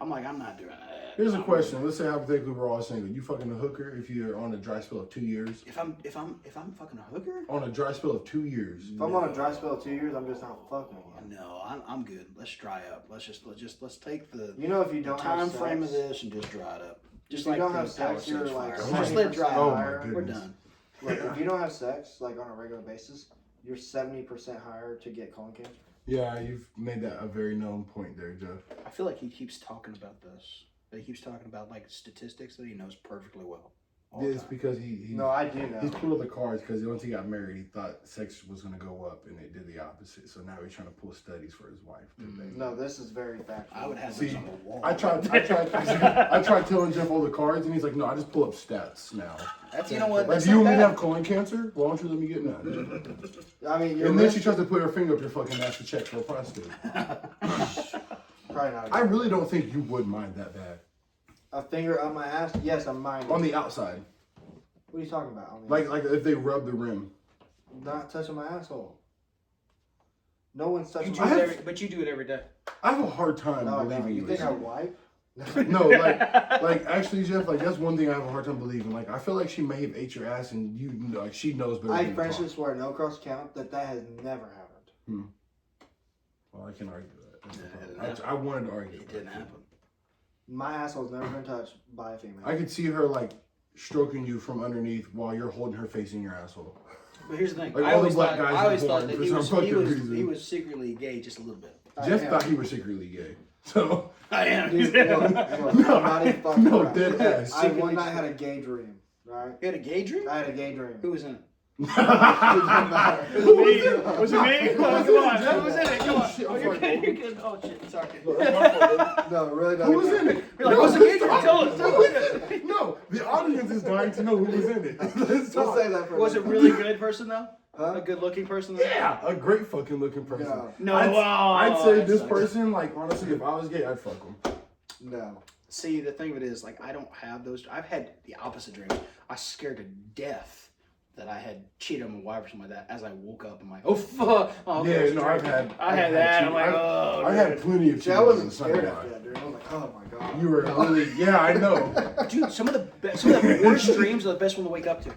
I'm like, I'm not doing that. Here's a question. Let's say hypothetically we're all single. You fucking a hooker if you're on a dry spell of 2 years? If I'm fucking a hooker? On a dry spell of 2 years. If I'm on a dry spell of 2 years, I'm just not fucking again. No, I'm good. Let's dry up. Let's take the if you don't time have frame sex, of this and just dry it up. Just if like you don't have Palisades sex, you're like fire. Just let it dry Oh out. my We're goodness. done. Look, if you don't have sex like on a regular basis, you're 70% higher to get colon cancer. Yeah, you've made that a very known point there, Jeff. I feel like he keeps talking about this. He keeps talking about like statistics that he knows perfectly well. It's because he No, I do know. he's pulled up the cards because once he got married, he thought sex was going to go up, and it did the opposite. So now he's trying to pull studies for his wife. No, this is very factual. I would have See, this on the wall. I tried telling Jeff all the cards, and he's like, "No, I just pull up stats now." That's you know what. Like, That's do you not want me to bad. have colon cancer? Why don't you let me get none? I mean, And then she tries to put her finger up your fucking ass to check for a prostate. Probably not. I really don't think you would mind that bad. A finger up my ass? Yes, I'm minding. On the outside. What are you talking about? Like if they rub the rim. Not touching my asshole. No one's touching You do my it asshole. but you do it every day. I have a hard time No, believing you this. think I wipe? No, like actually, Jeff, like that's one thing I have a hard time believing. Like I feel like she may have ate your ass, and you know, like she knows better. I than friendship swear no cross count that has never happened. Well, I can argue that. Yeah, I wanted to argue. It didn't happen. My asshole's never been touched by a female. I could see her like stroking you from underneath while you're holding her face in your asshole. But here's the thing. Like I all always the black thought, guys I always are thought born that for he some was, fucking he, was, reason. he was secretly gay just a little bit. Jeff am. thought he was secretly gay. So I am. Dude, look, I'm not even fucking no, around. dead ass. I one night had a gay dream, right? You had a gay dream? I had a gay dream. Who was in it? It doesn't matter. Was it me? Come on, come on. Who was in it? Come on. Shit, Oh, I'm you're sorry. good. You're good. Oh shit. Sorry. No, it really doesn't Who was matter. in it? You're like, what's a gay dream? Tell us. Tell us. No, the audience is dying to know who was in it. Let's Let's talk. say that for Was a it minute. really good person though? Huh? A good looking person? Though? Yeah, a great fucking looking person. No. No. I'd say that this sucks. person, like honestly, if I was gay, I'd fuck him. No. See, the thing of it is, like, I don't have those. I've had the opposite dreams. I was scared to death that I had cheated on my wife or something like that. As I woke up, I'm like, oh fuck. Oh, okay, Yeah, it's a no, dream. I've had that. I'm cheat- like, I've- oh. I had plenty of. See, I cheaters wasn't in the scared summer. after that, dude. I was like, oh my god. You were really, yeah, I know. Dude, some of the worst dreams are the best one to wake up to.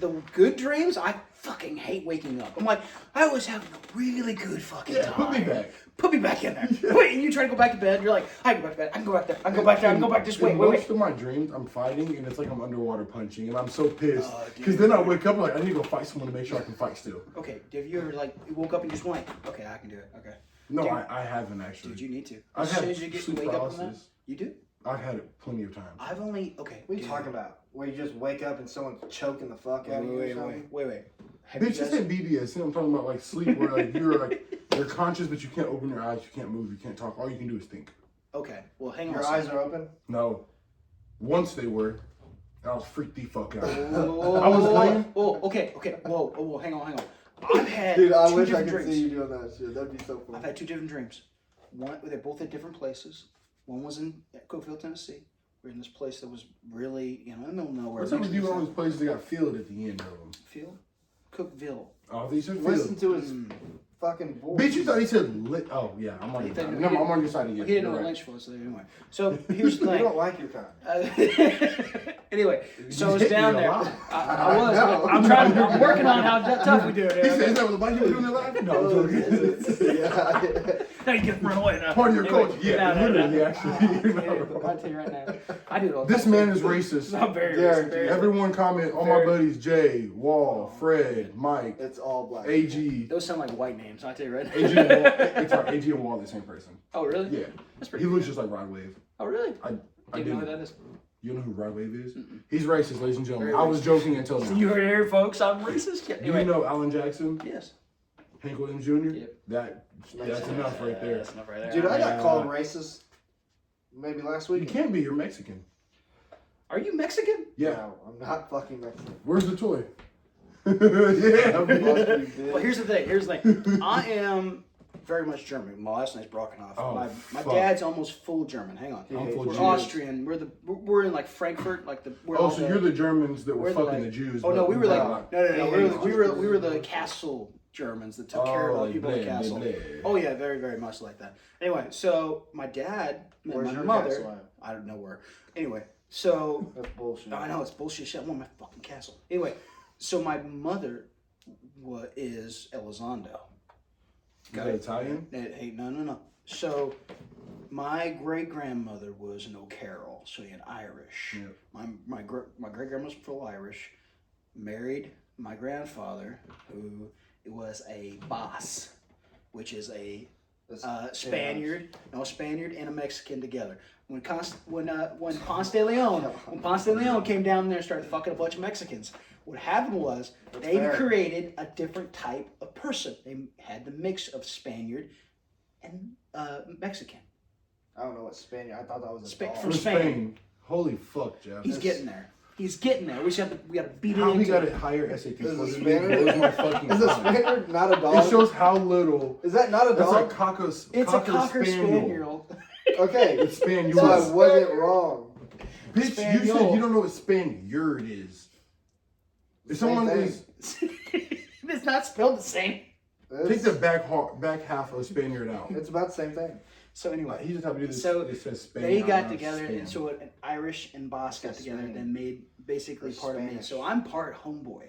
The good dreams, I fucking hate waking up. I'm like, I was having a really good fucking time. Put me back. Put me back in there. Wait, and you try to go back to bed. You're like, I can go back to bed. I can go back there. I can go back there. I can go back this way. In Wait, most wait. of my dreams, I'm fighting, and it's like I'm underwater punching, and I'm so pissed. Oh, Because then I wake up like I need to go fight someone to make sure I can fight still. Okay, have you ever like you woke up and just went like, okay, I can do it. Okay. No, Dude. I haven't actually. Dude, you need to. I've As had soon as you get sleep wake up from that, paralysis. you do. I've had it plenty of times. I've only okay. What are you talking about? Where you just wake up and someone's choking the fuck out of you or something? Wait. Have you Bitch, this guys- ain't BDS. I'm talking about like sleep where like you're conscious but you can't open your eyes, you can't move, you can't talk. All you can do is think. Okay, well, hang on. Your a eyes second. are open? No. Once they were. And I was freaked the fuck out. Oh, I was laying. Oh, okay. Whoa, hang on. I've had Dude, I two wish I different could dreams. see you doing that shit. That'd be so I've funny. had two different dreams. One, they're both at different places. One was in Cookville, Tennessee. We're in this place that was really, in the middle of nowhere. What's up with you all those places that got field at the end of them? Field? Cookville. Oh, these are Listen field. to his fucking voice. Bitch, you thought he said lit. Oh, yeah, I'm on your side. No, I'm on your side again. He didn't know You're what right. Lynch was, so anyway. So here's the You thing. don't like your kind. Anyway, so I You was hit me down a there. lot. I was. know. I'm working on how tough we do He said, it. is that what the black people do in their life? No, I'm joking. Yeah. Now you get run away now. Part of your Anyway, culture. Yeah, literally, actually. You're not wrong. I'll tell you right now. I do it all the This time. man is racist. I'm very Guaranteed. very- Everyone comment, all my Very- buddies, Jay, Wall, Fred, Mike, It's all black. AG. Those sound like white names. I'll tell you right now. AG and Wall, it's our AG and Wall, the same person. Oh really? Yeah. That's He pretty. looks just like Rod Wave. Oh really? I Didn't know who didn't. that is. You know who Rod Wave is? He's racist, ladies and gentlemen. Very I was joking until now. You heard it here, folks. I'm racist. Yeah, Do you know Alan Jackson? Yes. Hank Williams Jr.? Yep. That's enough right there. That's enough right there. Dude, I got Yeah. called racist maybe last You week. can't be, you're Mexican. Are you Mexican? Yeah. No, I'm not fucking Mexican. Where's the toy? yeah. Fuck you, bitch. Well, here's the thing. I am very much German. My last name's Brockenoff. Oh, my fuck. dad's almost full German. Hang on. I'm full We're Jewish. Austrian. We're in like Frankfurt, like the. We're Oh, all so the, you're the Germans that were we're the, fucking like- the Jews. Oh no, but we were like not- no. We were the castle Germans that took care of the people in the castle. Oh yeah, very, very much like that. Anyway, so my dad met Where's my your mother. castle at? I don't know where. Anyway, so That's bullshit. I know it's bullshit shit. I want my fucking castle. Anyway, so my mother is Elizondo. Is that Italian? Hey, no. So my great grandmother was an O'Carroll, so an Irish. Yeah. My great grandma was full Irish. Married my grandfather, who was a boss, which is a Spaniard, a Spaniard and a Mexican together. When Ponce de Leon came down there and started fucking a bunch of Mexicans, what happened was they created a different type of person. They had the mix of Spaniard and Mexican. I don't know what Spaniard. I thought that was a Spain, dog. from Spain. Holy fuck, Jeff. He's getting there. He's getting there. We gotta beat it. How he into got it. a higher SAT score Is than a me Spaniard? blows my fucking Is a mind. Spaniard not a dog? It shows how little. Is that not a That's dog? a cocker. It's a cocker spaniel. Okay, It's Spaniard. so I wasn't wrong. Bitch, you Spaniel. said you don't know what Spaniard is. If someone thing. is, It's not spelled the same. take the back half of Spaniard out. It's about the same thing. So anyway, He just had to do this. So it says Spain, they got not together, Spain. and so an Irish and Boss got together, Spain. and made basically Or part of me. Spanish. So I'm part homeboy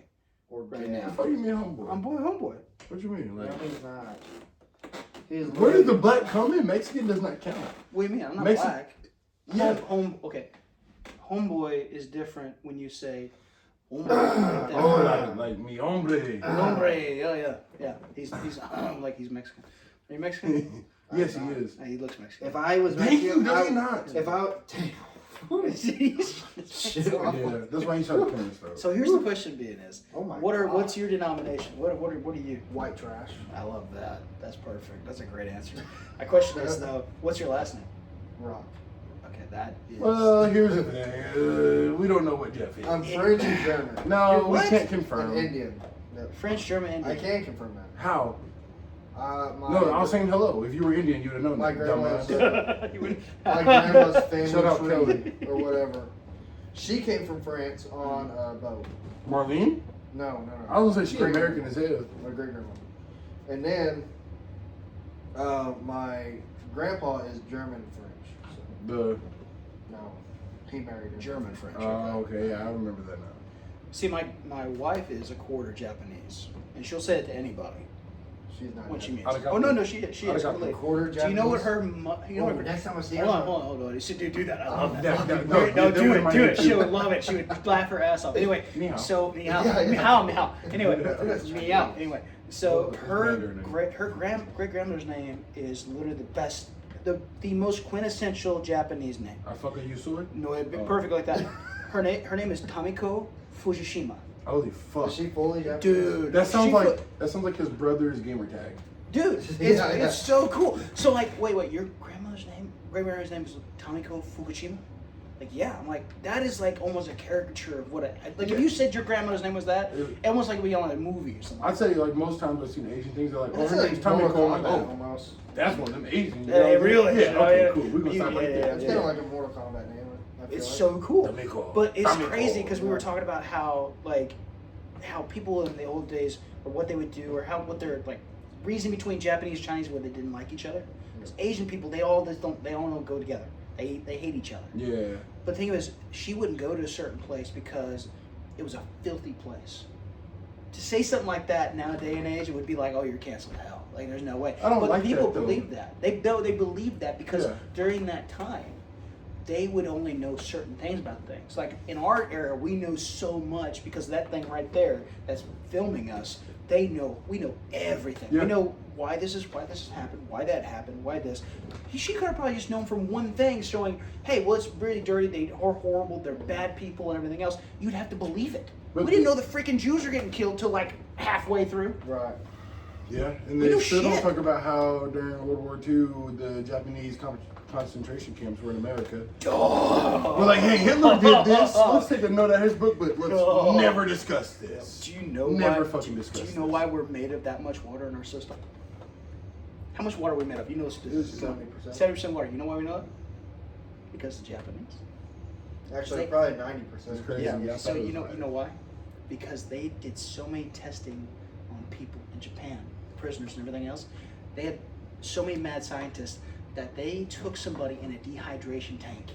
Or right yeah. now. What do you mean, homeboy? I'm homeboy. What do you mean? No, Like, he's not. He's where did the black come in? Mexican does not count. What do you mean? I'm not Mexi- black. Yeah. Okay. Homeboy is different when you say homeboy. Oh, like mi hombre. Hombre. Yeah. He's like he's Mexican. Are you Mexican? Yes, he is. He looks Mexican. If I was Thank you. Mexican, Does he I- not? If I Yeah, that's why he started killing himself. So here's the question being is, Oh my what's God. your denomination? What are you? white trash. I love that. That's perfect. That's a great answer. My question is though, what's your last name? Rock. Okay, that is. Well, here's the thing. We don't know what Jeff is. I'm French and German. No, You're we what? can't I'm confirm. Indian. No. French, German, I Indian. can confirm that. How? My, No, I was saying hello. If you were Indian, you would have known My that. grandma's- dumbass. You would- my grandma's family Shut up, tree Kelly. or whatever. She came from France on a boat. Marlene? No. I was gonna say she Great- American as hell. My great grandma. And then my grandpa is German French. So The no, he married her. German, French. okay, yeah, I remember that now. See, my wife is a quarter Japanese, and she'll say it to anybody She's not. when she Japanese. meets. Oh no, she is. She is. Arigato. Completely. Quarter Do you know what Japanese? her? You know what her? Next time I see Hold her. on. You should do that. I love that. No, No, do was my it. name She too. would love it. She would laugh her ass off. Anyway, Ni hao. so ni hao, Yeah, yeah. ni hao. Anyway, That's ni hao. Chinese. Anyway, so It's her Mandarin. great grandmother's name is literally the best, the most quintessential Japanese name. I fucking you sword? No, it'd be Oh. perfect like that. Her name is Tamiko Fujishima. Holy fuck. Is she fully Japanese? Dude, That sounds she like his brother's gamer tag. Dude, it's, Yeah, yeah. it's so cool. So like, wait, your great grandmother's name is Tamiko Fukushima? Like, yeah, I'm like, that is like almost a caricature of what like if you said your grandmother's name was that, it almost like we on a movie or something. I'd say like most times I've seen Asian things, they're like, oh, That's her like name's Tommy Mortal Cole. I'm like, Kombat oh, almost. that's one of them Asians. Yeah, really? Yeah, okay, Yeah. cool. We're gonna stop right Yeah, there. It's yeah. kind of like a Mortal Kombat name. I feel It's like. so cool. Tamiko. But it's Tamiko. crazy because we were Yeah. talking about how people in the old days or what they would do or what their like reason between Japanese and Chinese where they didn't like each other. Because Asian people they all don't go together. They hate each other. Yeah. But the thing was, she wouldn't go to a certain place because it was a filthy place. To say something like that nowadays and age, it would be like, oh, you're canceled to hell. Like, there's no way. I don't but like people that, though. believed that. They believed that because Yeah. during that time, they would only know certain things about things. Like, in our era, we know so much because that thing right there that's filming us, we know everything. Yeah. We know why this has happened, why that happened, why this. She could have probably just known from one thing showing, hey, well, it's really dirty, they are horrible, they're bad people and everything else. You'd have to believe it. But we didn't know the freaking Jews were getting killed till like halfway through. Right. Yeah, and We they know still don't shit. talk about how during World War II the Japanese concentration camps were in America. Oh. We're like, hey, Hitler did this. Let's take a note out of his book, but let's Oh. never discuss this. Do you know Never why? fucking Do discuss you know this. why we're made of that much water in our system? How much water are we made of? You know this. 70%. 70% water. You know why we know it? Because the Japanese. Actually, They- probably 90%. It's crazy. Yeah. I So thought it you was know why? Because they did so many testing on people in Japan, prisoners and everything else. They had so many mad scientists that they took somebody in a dehydration tank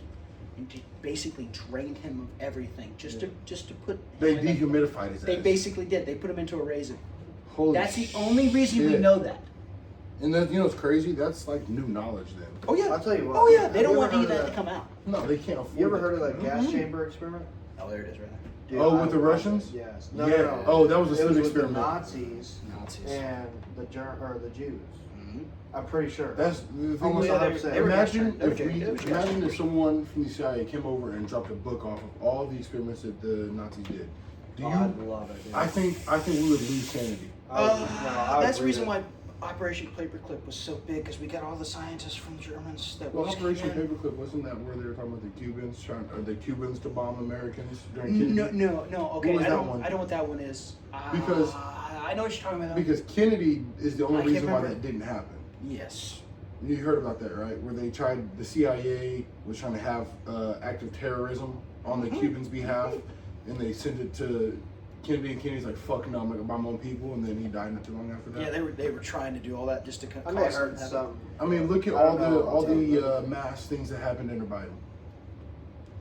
and basically drained him of everything just to put. They him in dehumidified his They ass. basically did. They put him into a raisin. Holy That's the only reason we shit. know that. And then, you know what's crazy? That's like new knowledge then. Oh yeah. I'll tell you what. Oh yeah. They have don't you want ever any of heard that to come out. No, they can't afford You ever it. heard of that gas chamber experiment? Oh, there it is, right there. Dude, Oh, with the Russians? Yes. Yeah. No. Oh, that was a It was good with the experiment. Nazis Nazis. and the Jews. Mm-hmm. I'm pretty sure. That's the thing. Almost is, 100%. they were imagine They were if we, they were imagine if someone from the CIA came over and dropped a book off of all the experiments that the Nazis did. Do you? I'd love it. Dude. I think we would lose sanity. I would That's the read reason it. why Operation Paperclip was so big, because we got all the scientists from the Germans that Well, was Operation Paperclip, wasn't that where they were talking about the Cubans to bomb Americans during Kennedy? No. Okay, What was I that don't. one? I know what that one is. Because- I know what you're talking about. Because Kennedy is the I only can't reason why remember. that didn't happen. Yes. You heard about that, right? Where they tried, the CIA was trying to have active terrorism on the Cubans' behalf, and they sent it to Kennedy, and Kennedy's like, "Fuck no, I'm not gonna bomb my own people," and then he died not too long after that. Yeah, they were trying to do all that just to I may have cause heard something. something. I mean, look at I all don't know, the I'll tell you. mass things that happened under Biden.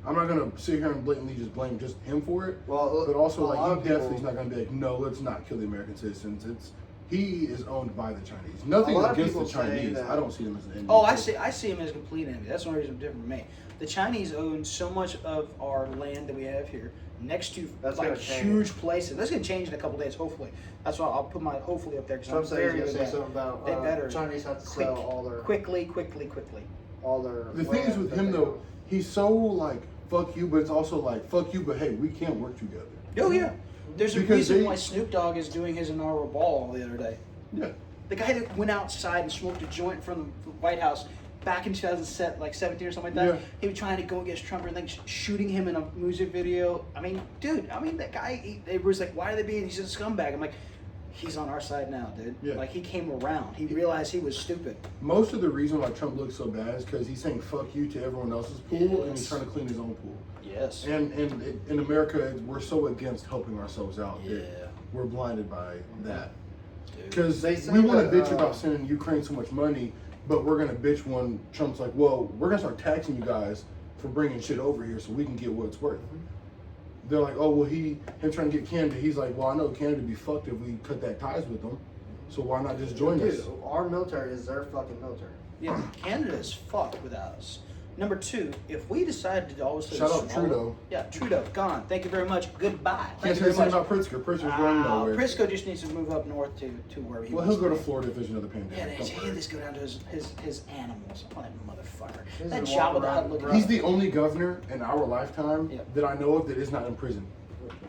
I'm not gonna sit here and blatantly just blame just him for it, Well, but also a lot like of he definitely is people- not gonna be like, no, let's not kill the American citizens. He is owned by the Chinese. Nothing A lot of against the people say Chinese. that- I don't see them as an enemy. Oh, I see him as a complete enemy. That's the only reason I'm different from me. The Chinese own so much of our land that we have here, next to That's like gonna change. huge places. That's gonna change in a couple days, hopefully. That's why I'll put my hopefully up there because Some I'm say very he's good gonna at say that. something about They better Chinese have to quick- sell all their quickly. all their. The thing is land with that him they though, own. he's so like fuck you, but it's also like fuck you, but hey, we can't work together. Oh yeah, there's a Because reason they- why Snoop Dogg is doing his inaugural ball the other day. Yeah. The guy that went outside and smoked a joint from the White House back in 2017 or something like that. Yeah. He was trying to go against Trump and like shooting him in a music video. I mean, dude. That guy. It was like, why are they being? He's a scumbag. I'm like, he's on our side now, dude. Yeah. Like he came around. He realized he was stupid. Most of the reason why Trump looks so bad is because he's saying fuck you to everyone else's pool and he's Yes. trying to clean his own pool. Yes. And in America, we're so against helping ourselves out Yeah. that we're blinded by that. Dude. Because They say we want to that, bitch about sending Ukraine so much money, but we're gonna bitch when Trump's like, "Well, we're gonna start taxing you guys for bringing shit over here so we can get what it's worth." They're like, "Oh, well, him trying to get Canada." He's like, "Well, I know Canada would be fucked if we cut that ties with them, so why not just join Dude, us?" our military is their fucking military. Yeah, Canada's fucked without us. Number two, if we decided to always Shout out Trudeau. Yeah, Trudeau, gone. Thank you very much. Goodbye. Can't Thank say you the very same much. about Pritzker. Pritzker's going nowhere. Prisco just needs to move up north to where he Well, wants he'll go to be. Florida if there's another Yeah, pandemic. they Don't worry. just go down to his animals. Oh, that motherfucker. He's That a Jabba walk the Hutt around- looking. He's the only governor in our lifetime Yeah. that I know of that is not in prison.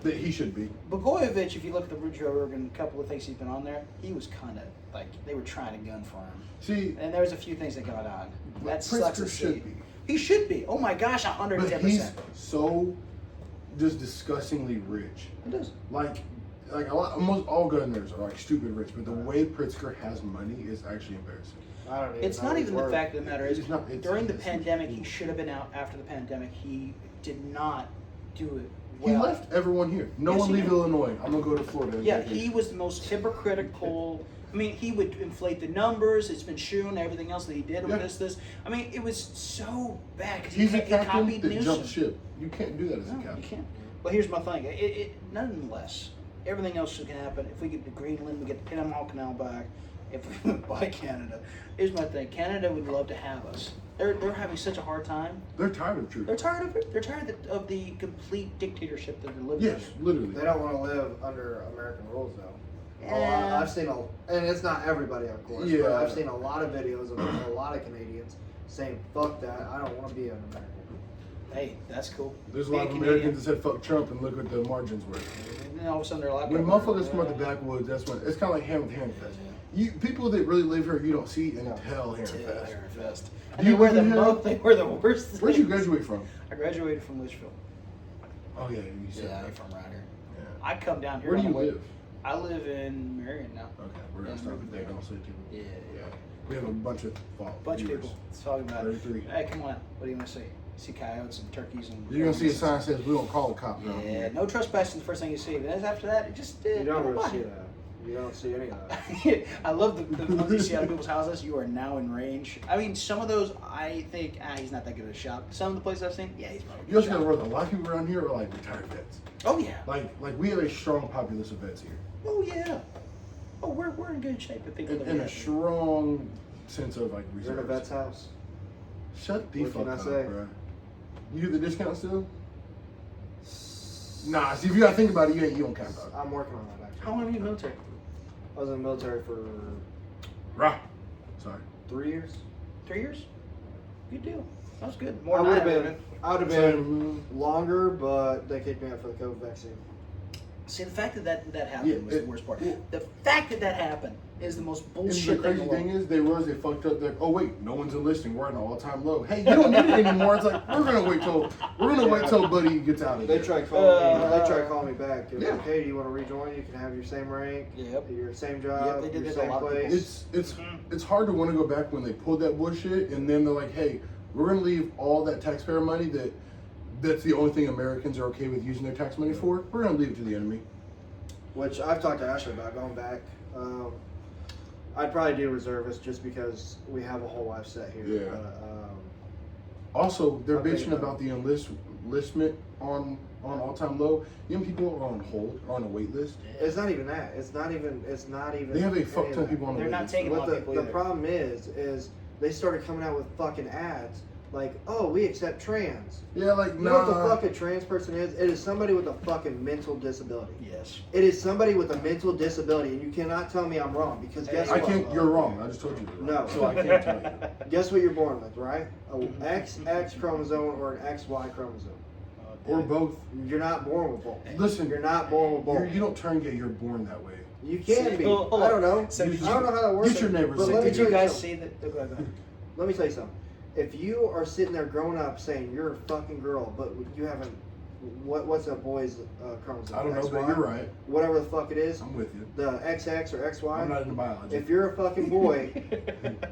That he should be. Blagojevich, if you look at the Joe Rogan, a couple of things he's been on there, he was kind of like they were trying to gun for him. See, And there was a few things that got on. That Pritzker sucks to should see. be. He should be. Oh my gosh, But 110%. he's so just disgustingly rich. It does. Like almost all governors are like stupid rich, but the way Pritzker has money is actually embarrassing. I don't even It's know not his even the word. fact of the matter is, It's not- it's- during the it's- pandemic, he should have been out after the pandemic. He did not do it He well. left everyone here. No Yes, one he leave did. Illinois. I'm gonna go to Florida. and Yeah, get he vacation. was the most hypocritical. I mean, he would inflate the numbers. It's been shown everything else that he did Yeah. with this. I mean, it was so bad because He's a he captain copied that Newsom. jumped ship. You can't do that as a No, you captain. can't. But here's my thing. Nonetheless, everything else can happen. If we get to Greenland, we get the Panama Canal back. If we buy Canada, here's my thing. Canada would love to have us. They're having such a hard time. They're tired of truth. They're tired of it. They're tired of the complete dictatorship that they're living Yes, literally. They don't want to live under American rules though. Yeah. I've seen and it's not everybody, of course. Yeah. But I've seen a lot of videos of a lot of Canadians saying, "Fuck that! I don't want to be an American." Hey, that's cool. There's a Being lot of Canadian. Americans that said fuck Trump and look what the margins were. And then all of a sudden they're like, When motherfuckers come out the backwoods, that's when it's kind of like Ham with Ham Fest. You people that really live here, you don't see until Ham Fest. Fest. Do And you they wear the live here? they wear the worst. Where'd you things. graduate from? I graduated from Litchfield. Oh yeah, you said Yeah, that. I'm from around here. Yeah. I come down here. Where do on you the way- live? I live in Marion now. Okay, we're gonna Yeah, start with that. yeah. Don't say people. Yeah, Yeah. We have a bunch of bunch of viewers. people. Let's talk about it. 33. Hey, come on. What do you want to see? See coyotes and turkeys and. You're gonna see a sign that says we don't call a cop. Yeah, no trespassing. The first thing you see, but after that, it just You don't never really mind. see that. You don't see any of that. I love the ones you see out of people's houses. You are now in range. I mean, some of those I think he's not that good at a shop. Some of the places I've seen, yeah, he's probably You also gotta realize a lot of people around here are like retired vets. Oh yeah. Like we have a strong populace of vets here. Oh yeah. Oh, we're in good shape with people. And a strong sense of like You're in a reserves. vet's house. Shut the What fuck can I up, say? bro. You do the discount still? Nah, see if you gotta think about it, you don't count dog. I'm working on that actually. How long have you been in the military? I was in the military for Rah. Sorry. 3 years. 3 years. Good deal. That was good. I More would than have I been. I would have been longer, but they kicked me out for the COVID vaccine. See, the fact that happened Yeah, was the worst part. The fact that happened is the most And bullshit the crazy thing. thing is, they realized they fucked up. They're, oh wait, no one's enlisting. We're at an all-time low. Hey, you don't need it anymore. It's like we're gonna wait till Buddy gets out of They there. tried calling me. They tried calling me back. It was Yeah. like, hey, do you want to rejoin? You can have your same rank, Yep. your same job, Yep, they did your that to a same lot of people. place. It's hard to want to go back when they pulled that bullshit, and then they're like, hey, we're gonna leave all that taxpayer money that's the only thing Americans are okay with using their tax money for. We're gonna leave it to the enemy. Which I've talked to Ashley about going back. I'd probably do reservist just because we have a whole life set here. Yeah. But, Also, they're I'm thinking bitching about about the enlistment on all-time low. Young people are on hold, are on a wait list. it's not even that. It's not even. They have a any fuck of ton of that. people on the They're wait not list. taking a lot What of people the either. problem is they started coming out with fucking ads like, oh, we accept trans. Yeah, like You know what the nah. fuck a trans person is? It is somebody with a fucking mental disability. Yes. It is somebody with a mental disability, and you cannot tell me I'm wrong because guess I what? can't. You're wrong. I just told you. You're wrong. No. So I can't tell you. Guess what you're born with, right? A XX chromosome or an XY chromosome. Or both. You're not born with both. Listen, You're not born with both. you don't turn gay. You're born that way. You can be. Hold on. I don't know. So I did don't know how that works. Get your neighbors But to let me Did tell you guys something. see that? Go ahead. Let me tell you something. If you are sitting there growing up saying you're a fucking girl, but you haven't, what's a boy's chromosome? I don't know, but XY? you're right. Whatever the fuck it is, I'm with you. the XX or I'm XY. not into biology. If you're a fucking boy,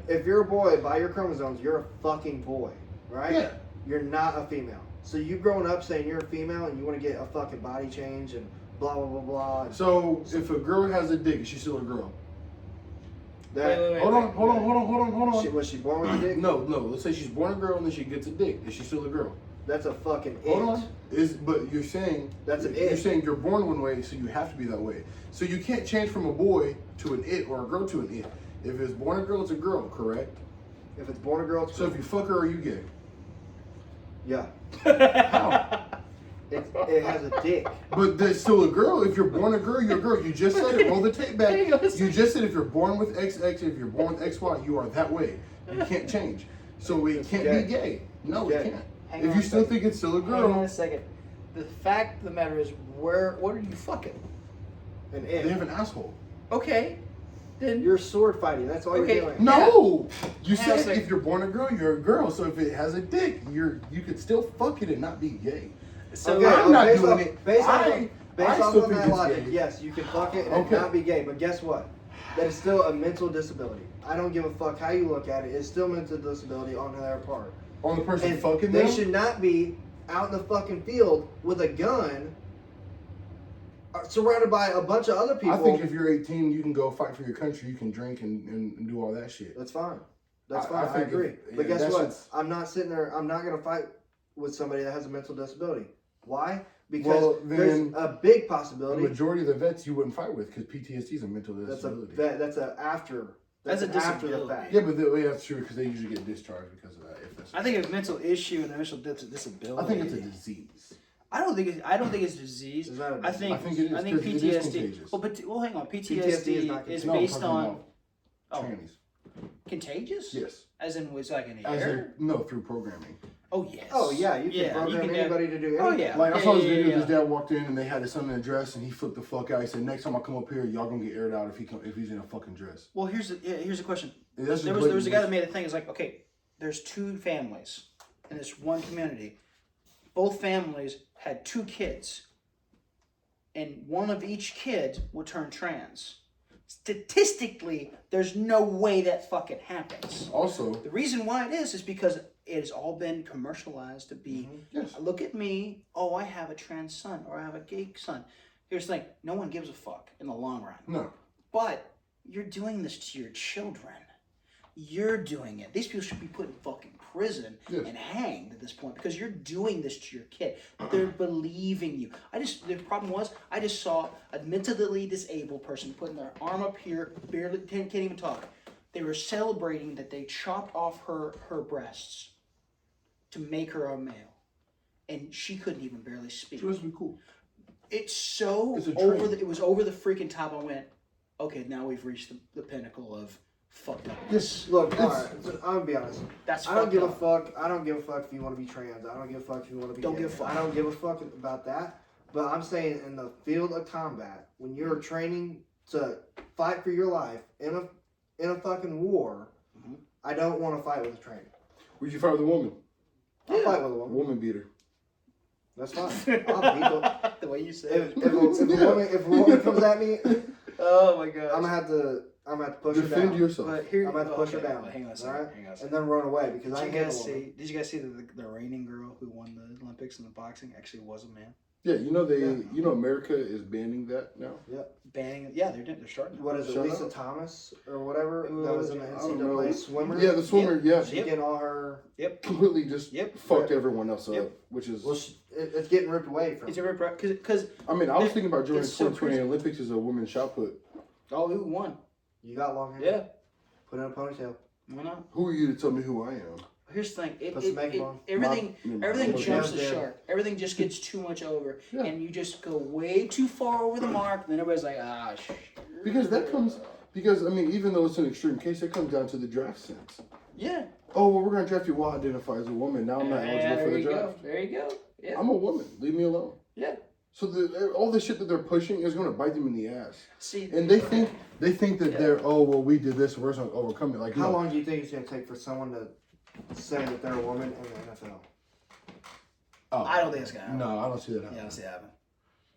if you're a boy by your chromosomes, you're a fucking boy, right? Yeah. You're not a female. So you growing up saying you're a female and you want to get a fucking body change and blah blah blah blah. So if a girl has a dick, is she still a girl? That Wait. Hold on. was she born with a dick? No. Let's say she's born a girl and then she gets a dick. Is she still a girl? That's a fucking Hold it. on. But you're saying That's an You're it. saying you're born one way, so you have to be that way. So you can't change from a boy to an it or a girl to an it. If it's born a girl, it's a girl, correct? If it's born a girl, it's So if you fuck her, are you gay? yeah. How? It has a dick. But there's still a girl. If you're born a girl, you're a girl. You just said it. Roll the tape back. You just said if you're born with XX, if you're born with XY, you are that way. You can't change. So it can't be gay. No, it Gay. can't. Hang If on you a still second. think it's still a Hang on girl, a second. The fact of the matter is, what are you fucking? An they have it. an asshole. Okay. Then You're sword fighting. That's all Okay. you're doing. No, you Hang on a said second. if you're born a girl, you're a girl. So if it has a dick, you could still fuck it and not be gay. so Okay, I'm not based doing off, it. Based off, I based off still of think that it's logic, gay. yes, you can fuck it and Okay. not be gay. But guess what? That is still a mental disability. I don't give a fuck how you look at it. It's still mental disability on their part. On the person And fucking they them. should not be out in the fucking field with a gun, surrounded by a bunch of other people. I think if you're 18, you can go fight for your country. You can drink and do all that shit. That's fine. That's I fine. I, think agree. if- But yeah, guess that what? shit's- I'm not sitting there. I'm not gonna fight with somebody that has a mental disability. Why? Because Well, there's then a big The possibility. majority of the vets you wouldn't fight with because PTSD is a mental That's disability. that's a after. That's a an after the disability. fact. Yeah, but that's true because they usually get discharged because of that. If that's, I think a mental issue and a mental disability. I think it's a disease. I don't think it's disease. Is that a I think I think it is, I think 'cause it is PTSD. contagious. Well, hang on. PTSD PTSD is not is No, I'm based talking on about trannies. contagious. Yes. As in, was like an As air? in, no, through programming. Oh yes. Oh yeah, you can program have- anybody to do anything. Oh yeah. Like I saw this yeah, video. yeah, His dad walked in and they had his son in a dress and he flipped the fuck out. He said, "Next time I come up here, y'all gonna get aired out if he's in a fucking dress." Well, here's a question. And that's There just was a guy that blatant made a thing. It's like, okay, there's two families in this one community. Both families had 2 kids, and one of each kid would turn trans. Statistically, there's no way that fucking happens. Also, The reason why it is because it has all been commercialized to be, yes. look at me, oh, I have a trans son or I have a gay son. Here's the thing, no one gives a fuck in the long run. No. But you're doing this to your children. You're doing it. These people should be put in fucking prison and hanged at this point because you're doing this to your kid. They're believing you. The problem was, I just saw a mentally disabled person putting their arm up here, barely can't even talk. They were celebrating that they chopped off her breasts to make her a male. And she couldn't even barely speak. It must be cool. It's over. It was over the freaking top. I went, okay, now we've reached the pinnacle of fucked up. Look, alright, I'm gonna be honest. I don't give a fuck. I don't give a fuck if you want to be trans. I don't give a fuck if you want to be gay. Give a fuck. I don't give a fuck about that. But I'm saying in the field of combat, when you're training to fight for your life in a fucking war, I don't want to fight with a trainer. Would you fight with a woman? I'll fight with a woman. Woman beater. That's fine. I'll beat her. The way you said If a woman comes at me, oh my god, I'm gonna have to push her down. Defend yourself. But here, I'm gonna have to push her down. Hang on a all second. right? Hang on a And second. then run away because I ain't Did woman. you guys see the reigning girl who won the Olympics in the boxing actually was a man? Yeah, you know America is banning that now. Banning. Yeah, they're starting. What is it, Shut Lisa up. Thomas or whatever? That was in the I don't know. NCAA swimmer. Yeah, the swimmer. Yeah, She getting all her. completely just fucked everyone else up, which is. Well, it's getting ripped away from. It's a rip because I mean, I was thinking about joining the it's so 2020 crazy. Olympics as a women's shot put. oh, who won? You got long hair. Yeah, Put in a ponytail. why not? Who are you to tell me who I am? Here's the thing. Put some makeup on. Everything I'm jumps okay. the shark. Everything just gets too much over, Yeah. and you just go way too far over the mark. And then everybody's like, Because I mean, even though it's an extreme case, it comes down to the draft sense. yeah. Oh well, we're gonna draft you. Well, identify as a woman. Now I'm not eligible for the draft. There you go. Yeah. I'm a woman. Leave me alone. Yeah. So all the shit that they're pushing is gonna bite them in the ass. See, And they think that they're we did this, we're gonna overcome it. Like How long do you think it's gonna take for someone to say that they're a woman in the NFL? Oh, I don't think it's gonna happen. No, I don't see that happening. Yeah, I don't see it happen.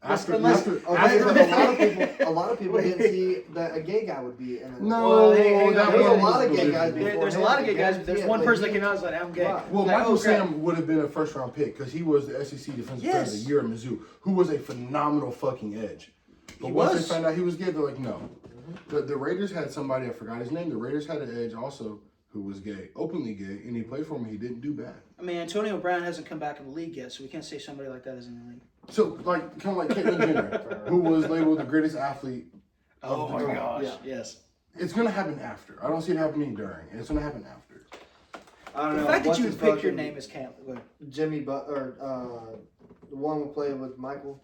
After, Okay, but a lot of people didn't see that a gay guy would be in it. No, Well, hey, that there's a one lot of was gay guys believable. before There's a him. lot of gay guys, but there's Yeah, one but person he- that came out and said, I'm gay. Right. Well, Like, Michael oh, crap. Sam would have been a first round pick because he was the SEC Defensive Player of the Yes. Year at Mizzou, who was a phenomenal fucking edge. But He once was. they found out he was gay, they're like, no. The Raiders had somebody, I forgot his name. The Raiders had an edge also who was gay, openly gay, and he played for him and he didn't do bad. I mean, Antonio Brown hasn't come back in the league yet, so we can't say somebody like that is in the league. So, like, kind of like Caitlyn Jenner, who was labeled the greatest athlete of the time. Yeah. Yes. It's going to happen after. I don't see it happening during. It's going to happen after. I don't The know. fact that what's you his would pick your fucking- name is Cam. Jimmy Butler, the one who played with Michael.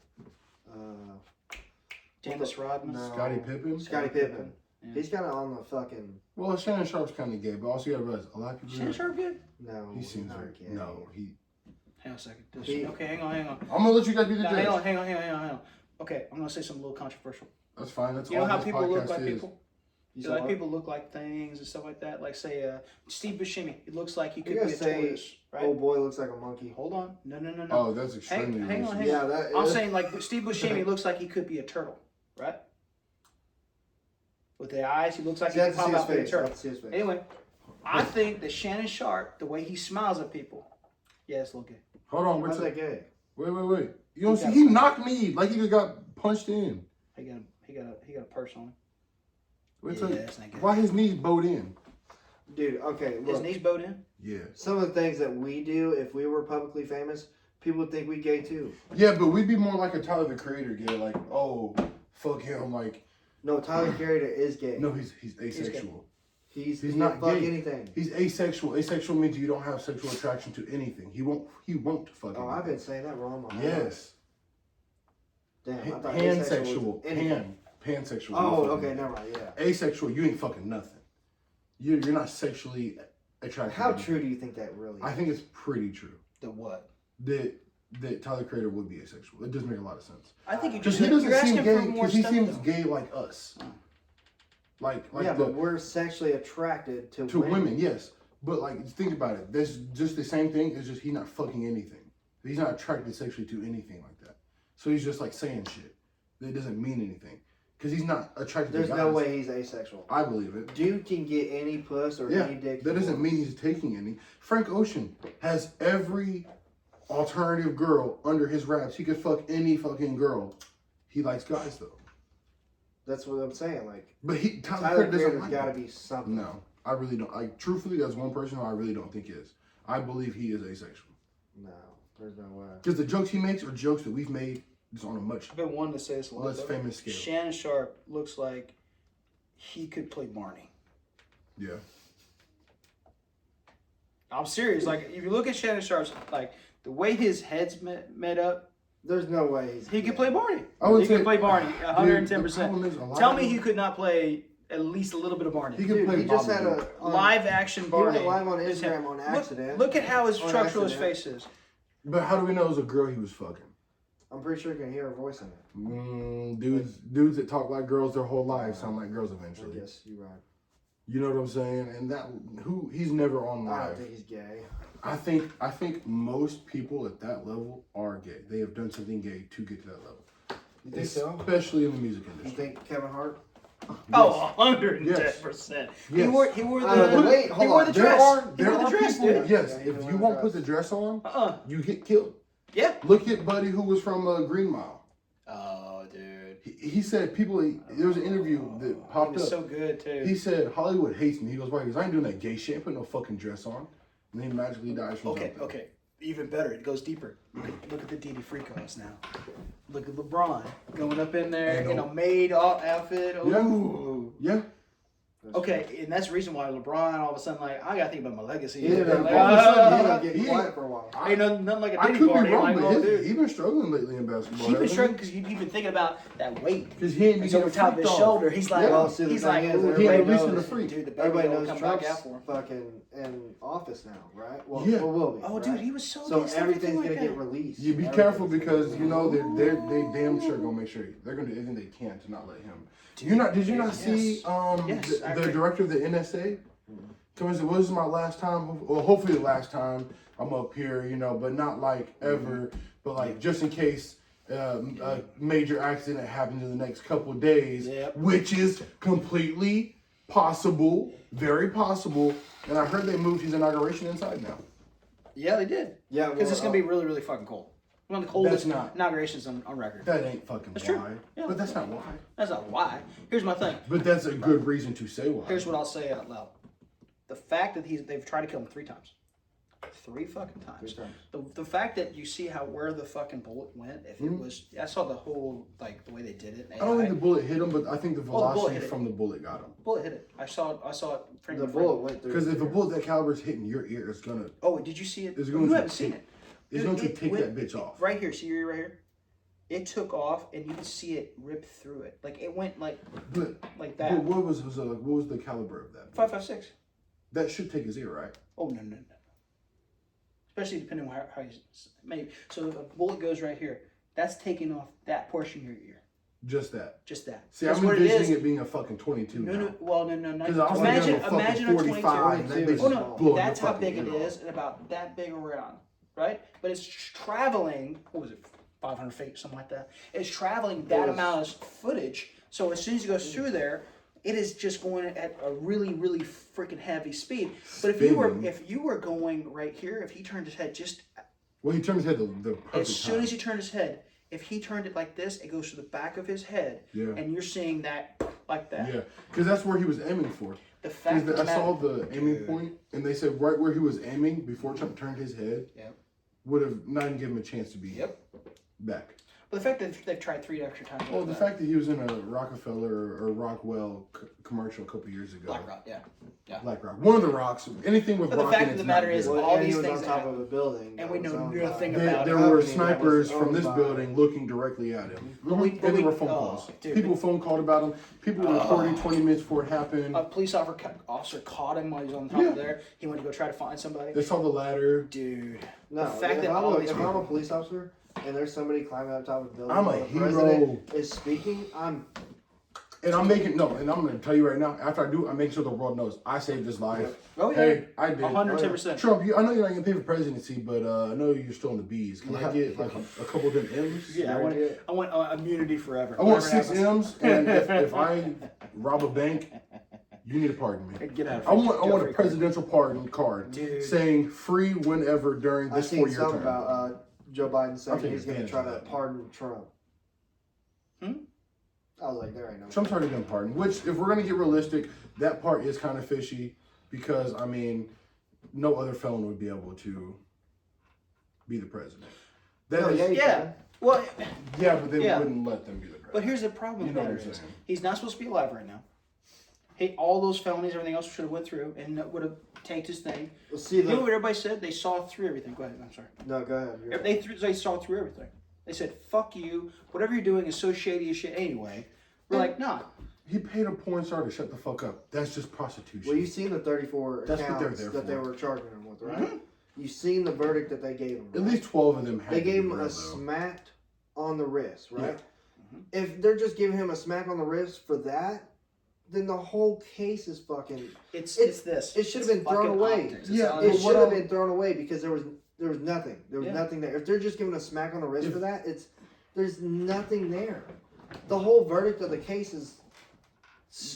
James Rodman. No. Scottie Pippen? Scottie Pippen. Yeah. He's kind of on the fucking. Well, Shannon Sharp's kind of gay, but also you got to realize a lot of people. Shannon Sharp good? No. He seems not very gay. no. He. Hang on a second. He- Okay, hang on. I'm gonna let you guys be the No, judge. hang on. Okay, I'm gonna say something a little controversial. That's fine. That's You know all how this people podcast look like is. people? You You saw like what? people look like things and stuff like that. Like say Steve Buscemi. It looks like he could You be a guys say, tortoise, right? "Oh boy, looks like a monkey." Hold on. No. Oh, that's extremely Hang on, racist. hang Yeah, that. I'm saying like Steve Buscemi looks like he could be a turtle, right? With the eyes, he looks like You he have could to see pop his out be a face. You have turtle. to see his face. Anyway, I think that Shannon Sharp, the way he smiles at people, yeah, it's a little gay. Hold on. How's that gay? Wait. You don't see? He knocked me like he just got punched in. He got a purse on him. Wait Yeah, till- that's not good. why his knees bowed in? Dude, okay, His look. knees bowed in. Yeah. Some of the things that we do, if we were publicly famous, people would think we gay too. Yeah, but we'd be more like a Tyler the Creator gay, like, oh, fuck him, like, No, Tyler Creator is gay. no, he's asexual. He's he's not not fuck gay. anything. He's asexual. Asexual means you don't have sexual attraction to anything. He won't fuck Oh, anything. I've been saying that wrong. My whole life. Yes. Damn, I thought asexual Pansexual. was anything. Pansexual. Oh, You okay, fucking- never mind. Yeah. Asexual, you ain't fucking nothing. You're not sexually attracted. How to true do you think that really is? I think it's pretty true The what? that Tyler Creator would be asexual. It does make a lot of sense. I think you Because just he doesn't you're seem asking gay. for more Because he stuff. seems though. gay like us. Like yeah, the, but we're sexually attracted to women, yes. But like, think about it. That's just the same thing. It's just he's not fucking anything. He's not attracted sexually to anything like that. So he's just like saying shit that doesn't mean anything. Because he's not attracted There's to guys. no way he's asexual. I believe it. Dude can get any puss or Yeah, any dick. that he doesn't wants. mean he's taking any. Frank Ocean has every alternative girl under his wraps. He could fuck any fucking girl. He likes guys though. That's what I'm saying. Like, But Tyler Tyler Perry doesn't Creator's like got to that. be something. No, I really don't. Like, truthfully, that's one person who I really don't think is. I believe he is asexual. No, there's no way. Because the jokes he makes are jokes that we've made just on a much I've been wanting to say this a lot. less famous scale. Shannon Sharp looks like he could play Barney. Yeah. I'm serious. Like, if you look at Shannon Sharp's, like, the way his head's made up, There's no way he could play Barney. I would He say, could play Barney, dude, 110%. the problem is a lot Tell of me them- he could not play at least a little bit of Barney. He could Dude, play he just Bobby had Moore. a Live action He Barney. went live on is him. Instagram on accident. Look at how his On structural his accident. face is. But how do we know it was a girl he was fucking? I'm pretty sure you can hear her voice in it. Dudes that talk like girls their whole lives sound like girls I eventually. guess you're right. You know what I'm saying? And he's never on I don't live. think he's gay. I think most people at that level are gay. They have done something gay to get to that level. You think so? Especially in the music You industry. think Kevin Hart? Oh, 110%. He Yes. wore Wait, he hold wore on. the There dress. are He wore the dress, people. dude. Yes, Yeah, he if wore you the won't put dress. the dress on, Uh-uh. you get killed. Yeah. Look at Buddy, who was from Green Mile. Oh, dude. He said there was an interview that He popped was up. so good, too. He said Hollywood hates me. He goes, why? He goes, I ain't doing that gay shit. Put no fucking dress on. And then he magically dies from something. Okay. Even better. It goes deeper. Look at the DD Freakos now. Look at LeBron going up in there in a maid outfit. Ooh. Yeah. Okay, and that's the reason why LeBron all of a sudden I gotta think about my legacy. He ended up Like, all of a sudden he ah, ended up getting he- quiet for a while. ain't nothing like a I Diddy could be party. wrong, Like, but oh, dude. he's been struggling lately in basketball. He been hasn't struggling because you've been thinking about that weight. Because he ain't He's been over getting top of his freaked off. shoulder. He's like, Yeah. Well, see, the he's thing like, is, ooh, everybody He ain't knows, releasing the freak. dude, the baby Everybody will knows come back Trump's out for him. fucking in office now, right? Well, Yeah. or will be. Oh, right? dude, he was so. So against everything's everything gonna like get that. released. You be careful because you know they damn sure gonna make sure they're gonna do everything they can to not let him. Did you not yes. see Yes, I the agree. director of the NSA? Come and say, well, this is my last time. Well, hopefully the last time I'm up here, but not like ever, but like just in case a major accident happens in the next couple of days, Yep. which is completely possible, very possible. And I heard they moved his inauguration inside now. Yeah, they did. Yeah, Because it's gonna be really, really fucking cold. One of the coldest That's not- inaugurations on record. That ain't fucking That's why. true. Yeah. But that's not why. That's not why. Here's my thing. But that's a good reason to say why. Here's what I'll say out loud. The fact that they've tried to kill him 3 times. 3 fucking times. 3 times. The fact that you see where the fucking bullet went, if it was, I saw the whole, the way they did it. I don't think the bullet hit him, but I think the Oh, the bullet velocity hit it. from the bullet got him. bullet hit it. I saw it. Frame The to frame. bullet went through. Because if a here. bullet that caliber is hitting your ear, it's gonna Oh, did you see it? It's going You to haven't take- seen it. it's Dude, going to take went- that bitch off. Right here. See your ear right here? It took off, and you could see it rip through it. Like, it went like But that. but what was the caliber of that? 5.56. That should take his ear, right? Oh, no. Especially depending on how you maybe. So if a bullet goes right here, that's taking off that portion of your ear. Just that. Just that. See, That's I'm what it envisioning is. it being a fucking 22 No, now. no. Well, no. Because I was thinking of a fucking Imagine a 45. 22. That bitch Oh, is no. blowing That's your how fucking big it ear is, and about that big around, right? But it's traveling. What was it? 500 feet, something like that. It's traveling that Yes. amount of footage. So as soon as it goes through there, it is just going at a really, really freaking heavy speed. But Spinning. if you were going right here, if he turned his head just Well, he turned his head the perfect as soon time. as he turned his head, if he turned it like this, it goes to the back of his head, Yeah. and you're seeing that like that. Yeah, because that's where he was aiming for. The fact that I saw Matt- the aiming Dude. point, and they said right where he was aiming before Trump turned his head Yep. would have not even given him a chance to be Yep. back. But the fact that they've tried 3 extra times. Well, like the that. fact that he was in a Rockefeller or Rockwell commercial a couple years ago. BlackRock, yeah. Black Rock. One of the rocks. Anything with But the rock fact in of it's the matter not is, good. all and these he was things on that top happen. of a building. And that we was know owned nothing by- about There it. were company that snipers was from owned this by- building looking directly at him. But we- And there were phone oh, calls. dude. People phone called about him. People were recording 20 minutes before it happened. A police officer caught him while he was on top Yeah. of there. He went to go try to find somebody. They saw the ladder. Dude. No, the fact if, that I'm, all a, these if I'm people. a police officer and there's somebody climbing up top of the building, I'm a while the hero. president is speaking, I'm And I'm making, no, and I'm going to tell you right now, after I do, I'm making sure the world knows I saved his life. Oh, yeah. Hey, I did. 110%. Trump, I know you're not going to pay for presidency, but I know you're still in the B's. Can I get like a couple of them M's? Yeah, Right. I want immunity forever. I want Whatever 6 happens. M's, and if I rob a bank, you need to pardon me. Get out of I here. want Get a free. presidential pardon card Dude. saying free whenever during I this seen 4-year something term. about Joe Biden saying taking he's going to advantage try of to that. pardon Trump. I was like, there ain't no. Trump's already been pardoned. Which, if we're gonna get realistic, that part is kind of fishy because I mean, no other felon would be able to be the president. That is, Yeah. Well, yeah, but they Yeah. wouldn't let them be the president. but here's the problem You with know that what I'm is saying. he's not supposed to be alive right now. Hey, all those felonies, everything else should have went through and would have tanked his thing. Well, see You know the. what everybody said? They saw through everything. Go ahead. I'm sorry. No, go ahead. You're right. They saw through everything. They said, "Fuck you. Whatever you're doing is so shady as shit." Anyway, we're like, nah. He paid a porn star to shut the fuck up. That's just prostitution. Well, you've seen the 34 That's what they're accounts there that they for. were charging him with, right? You've seen the verdict that they gave him. At right? least 12 of them had They to gave be him real, a though. smack on the wrist, right? Yeah. If they're just giving him a smack on the wrist for that, then the whole case is fucking. It's It's- this. it should have It's been thrown fucking away. optics. It's Yeah, all It it is. should have been thrown away because there was nothing. There was Yeah. nothing there. If they're just giving a smack on the wrist If- for that, there's nothing there. The whole verdict of the case is.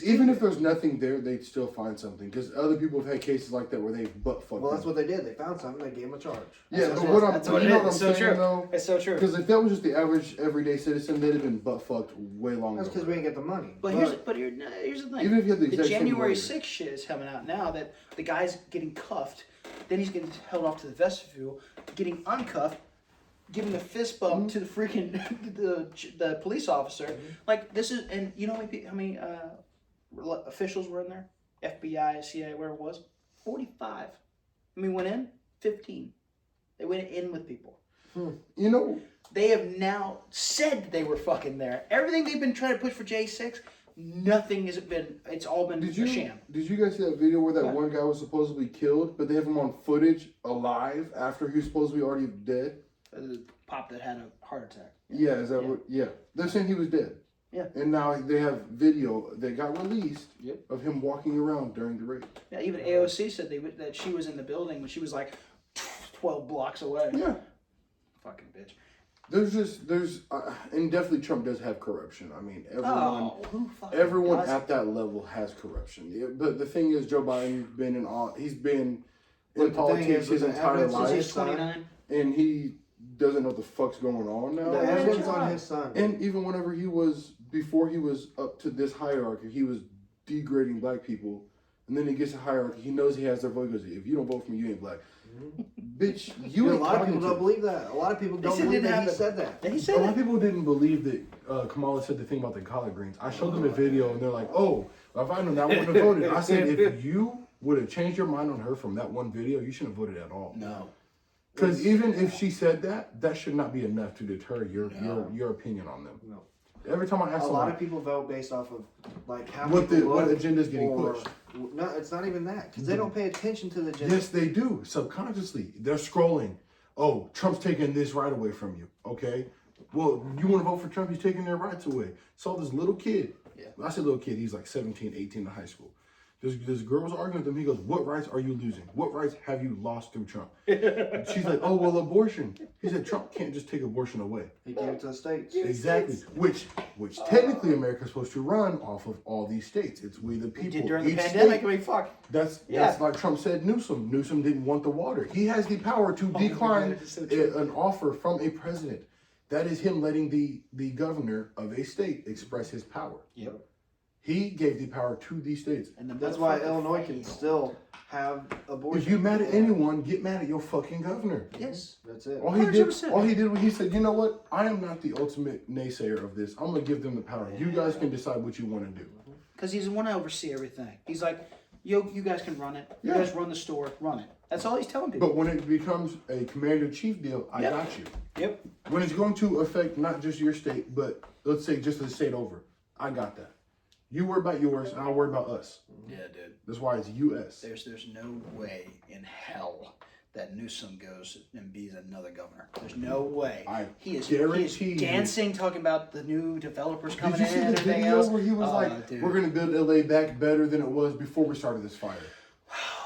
Even if stupid. there's nothing there, they'd still find something. Because other people have had cases like that where they butt fucked Well, that's them. what they did. They found something. They gave him a charge. Yeah, That's but what what it I'm, is. That's what you it know is. what I'm It's so saying true. though? It's so true. Because if that was just the average everyday citizen, they'd have been butt fucked way longer. That's because we didn't get the money. But here's the thing. Even if you had the The exact same January lawyer. 6th shit is coming out now that the guy's getting cuffed, then he's getting held off to the vestibule, getting uncuffed, giving a fist bump to the freaking the police officer. Like this is, and you know how many officials were in there? FBI, CIA, whatever it was, 45. I mean, went in 15. They went in with people. You know, They have now said they were fucking there. Everything they've been trying to push for J6, nothing has been. It's all been did a you sham. did you guys see that video where that What? one guy was supposedly killed, but they have him on footage alive after he was supposed to be already dead? The pop that had a heart attack. Yeah, is that Yeah. what? Yeah, they're saying he was dead. Yeah. And now they have video that got released Yep. of him walking around during the raid. Yeah, even AOC said that she was in the building when she was like 12 blocks away. Yeah. Fucking bitch. And definitely Trump does have corruption. I mean, Who fucking everyone does? at that level has corruption. Yeah, but the thing is, Joe Biden's been he's been But in the politics thing is, his the entire evidence is Since life, he's 29. and he doesn't know what the fuck's going on now. The Yeah, evidence yeah. on his son. And even before he was up to this hierarchy, he was degrading black people. And then he gets a hierarchy. He knows he has their vote. He goes, if you don't vote for me, you ain't black. Bitch, you And ain't a lot of people cognitive. don't believe that. A lot of people don't said believe it that he happened. said that. He A said lot of it. people didn't believe that Kamala said the thing about the collard greens. I showed them a video and they're like, oh, if I knew that would have voted. I said, if you would have changed your mind on her from that one video, you shouldn't have voted at all. No. Because even if she said that, that should not be enough to deter your opinion on them. No. Every time I ask A lot someone of people vote based off of like how what people look agenda's getting or- pushed. No, it's not even that because they don't pay attention to the agenda. Yes, they do. Subconsciously, they're scrolling. Oh, Trump's taking this right away from you. Okay. Well, you want to vote for Trump? He's taking their rights away. Saw this little kid. Yeah. I say little kid. He's like 17, 18 in high school. This girl was arguing with him. He goes, what rights are you losing? What rights have you lost through Trump? And she's like, oh, well, abortion. He said, Trump can't just take abortion away. He gave it to the states. Exactly. Which technically America's supposed to run off of all these states. It's we the He people. did during the Each pandemic. state. I mean, fuck. That's Yeah. like Trump said Newsom. Newsom didn't want the water. He has the power to my decline God, it's so true. an offer from a president. That is him letting the governor of a state express his power. Yep. He gave the power to these states. And the That's why motherfucker Illinois can failed. still have abortion. If you're mad at anyone, get mad at your fucking governor. Yes. That's it. All he did 100%. was he said, you know what? I am not the ultimate naysayer of this. I'm gonna give them the power. You guys can decide what you want to do. Because he's want to oversee everything. He's like, yo, you guys can run it. You Yeah. guys run the store. Run it. That's all he's telling people. But when it becomes a commander-in-chief deal, I Yep. got you. Yep. When it's going to affect not just your state, but let's say just the state over, I got that. You worry about yours, and I'll worry about us. Yeah, dude. That's why it's U.S. There's no way in hell that Newsom goes and be another governor. There's no way. I He is guarantee you- dancing, talking about the new developers coming Did you see in and the everything video else. where he was Oh, like, dude. we're going to build L.A. back better than it was before we started this fire?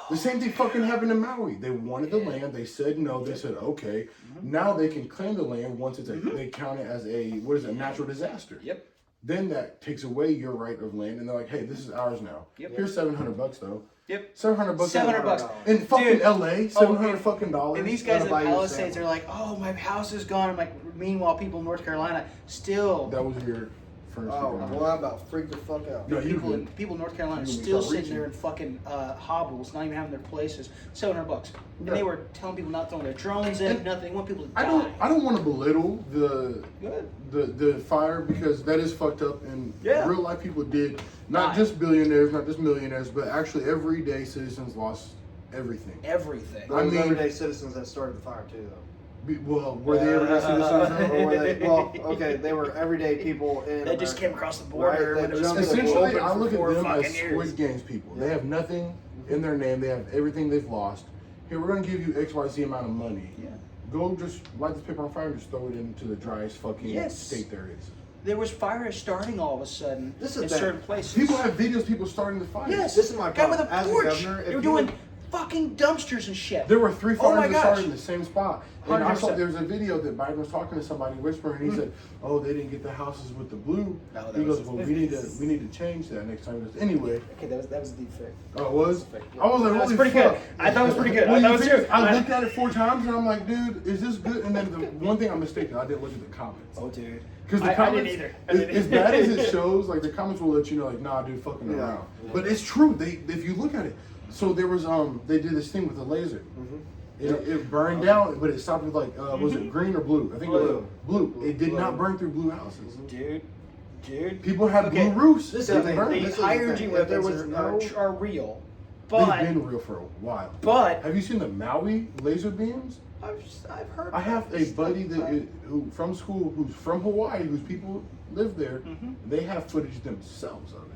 The same thing fucking happened in Maui. They wanted the land. They said no. They said, okay. Now they can claim the land once it's they count it as a natural disaster. Yep. Then that takes away your right of land, and they're like, "Hey, this is ours now. Yep. Here's $700 though. Yep. $700. $700 in fucking Dude. LA. $700 fucking dollars. And these guys in buy you a Palisades sandwich. are like, oh, my house is gone. I'm like, meanwhile, people in North Carolina still. That was your furnace. Oh, to go on. well, I'm about freak the fuck out. No, you People good. in North Carolina You can still start sitting reaching. there in fucking hobbles, not even having their places, $700, and they were telling people not throwing their drones in, And nothing. They want people to die. I don't want to belittle Good. the fire because that is fucked up and Yeah. real life people did not Die. just billionaires, not just millionaires, but actually everyday citizens lost everything. Everything. Those mean- everyday citizens that started the fire too, though. Well, were they everyday citizens? though? Or were they? Well, okay, they were everyday people in. They just America, came across the right? border They when it was jumped in the Essentially, open I for look 4 at them as fucking years. Squid Games people. They Yeah. have nothing in their name. They have everything they've lost. Here, we're gonna give you XYZ amount of money. Yeah. Go just light this paper on fire and just throw it into the driest fucking Yes. state there is. There was fire starting all of a sudden This is in the thing. certain places. People have videos, people starting the fires. Yes. This is my guy with problem. a As a porch. governor, if They were you doing would- fucking dumpsters and shit. There were 3 Oh my fires that gosh. started in the same spot. And I saw 100%. there was a video that Biden was talking to somebody whispering, and he said, "Oh, they didn't get the houses with the blue." No, that he was- goes, "Well, we need to change that next time." He goes, anyway, Okay, that was a deep fake. oh, it was. Yeah. I was like, That was "Holy pretty fuck!" good. I thought it was pretty good. I Well, thought you it was figure- good. I looked at it 4 times, and I'm like, "Dude, is this good?" And then the one thing I'm mistaken, I didn't look at the comments. Oh, dude. Because the I comments, didn't either. I as, didn't as either. bad as it shows, like the comments will let you know, like, nah, dude, fucking Yeah. around. Yeah. But it's true. If you look at it, so there was they did this thing with a laser. Mhm. It burned down, but it stopped with like was it green or blue? I think it was blue. It did not burn through blue houses. Dude. People had Okay, blue roofs. this They is the didn't thing. burn. The This is the high thing. energy If weapons there was are real, They've but been real for a while. but Have you seen the Maui laser beams? I've heard. I have a this buddy stuff, but- who from school who's from Hawaii, whose people live there. Mhm. They have footage themselves of it.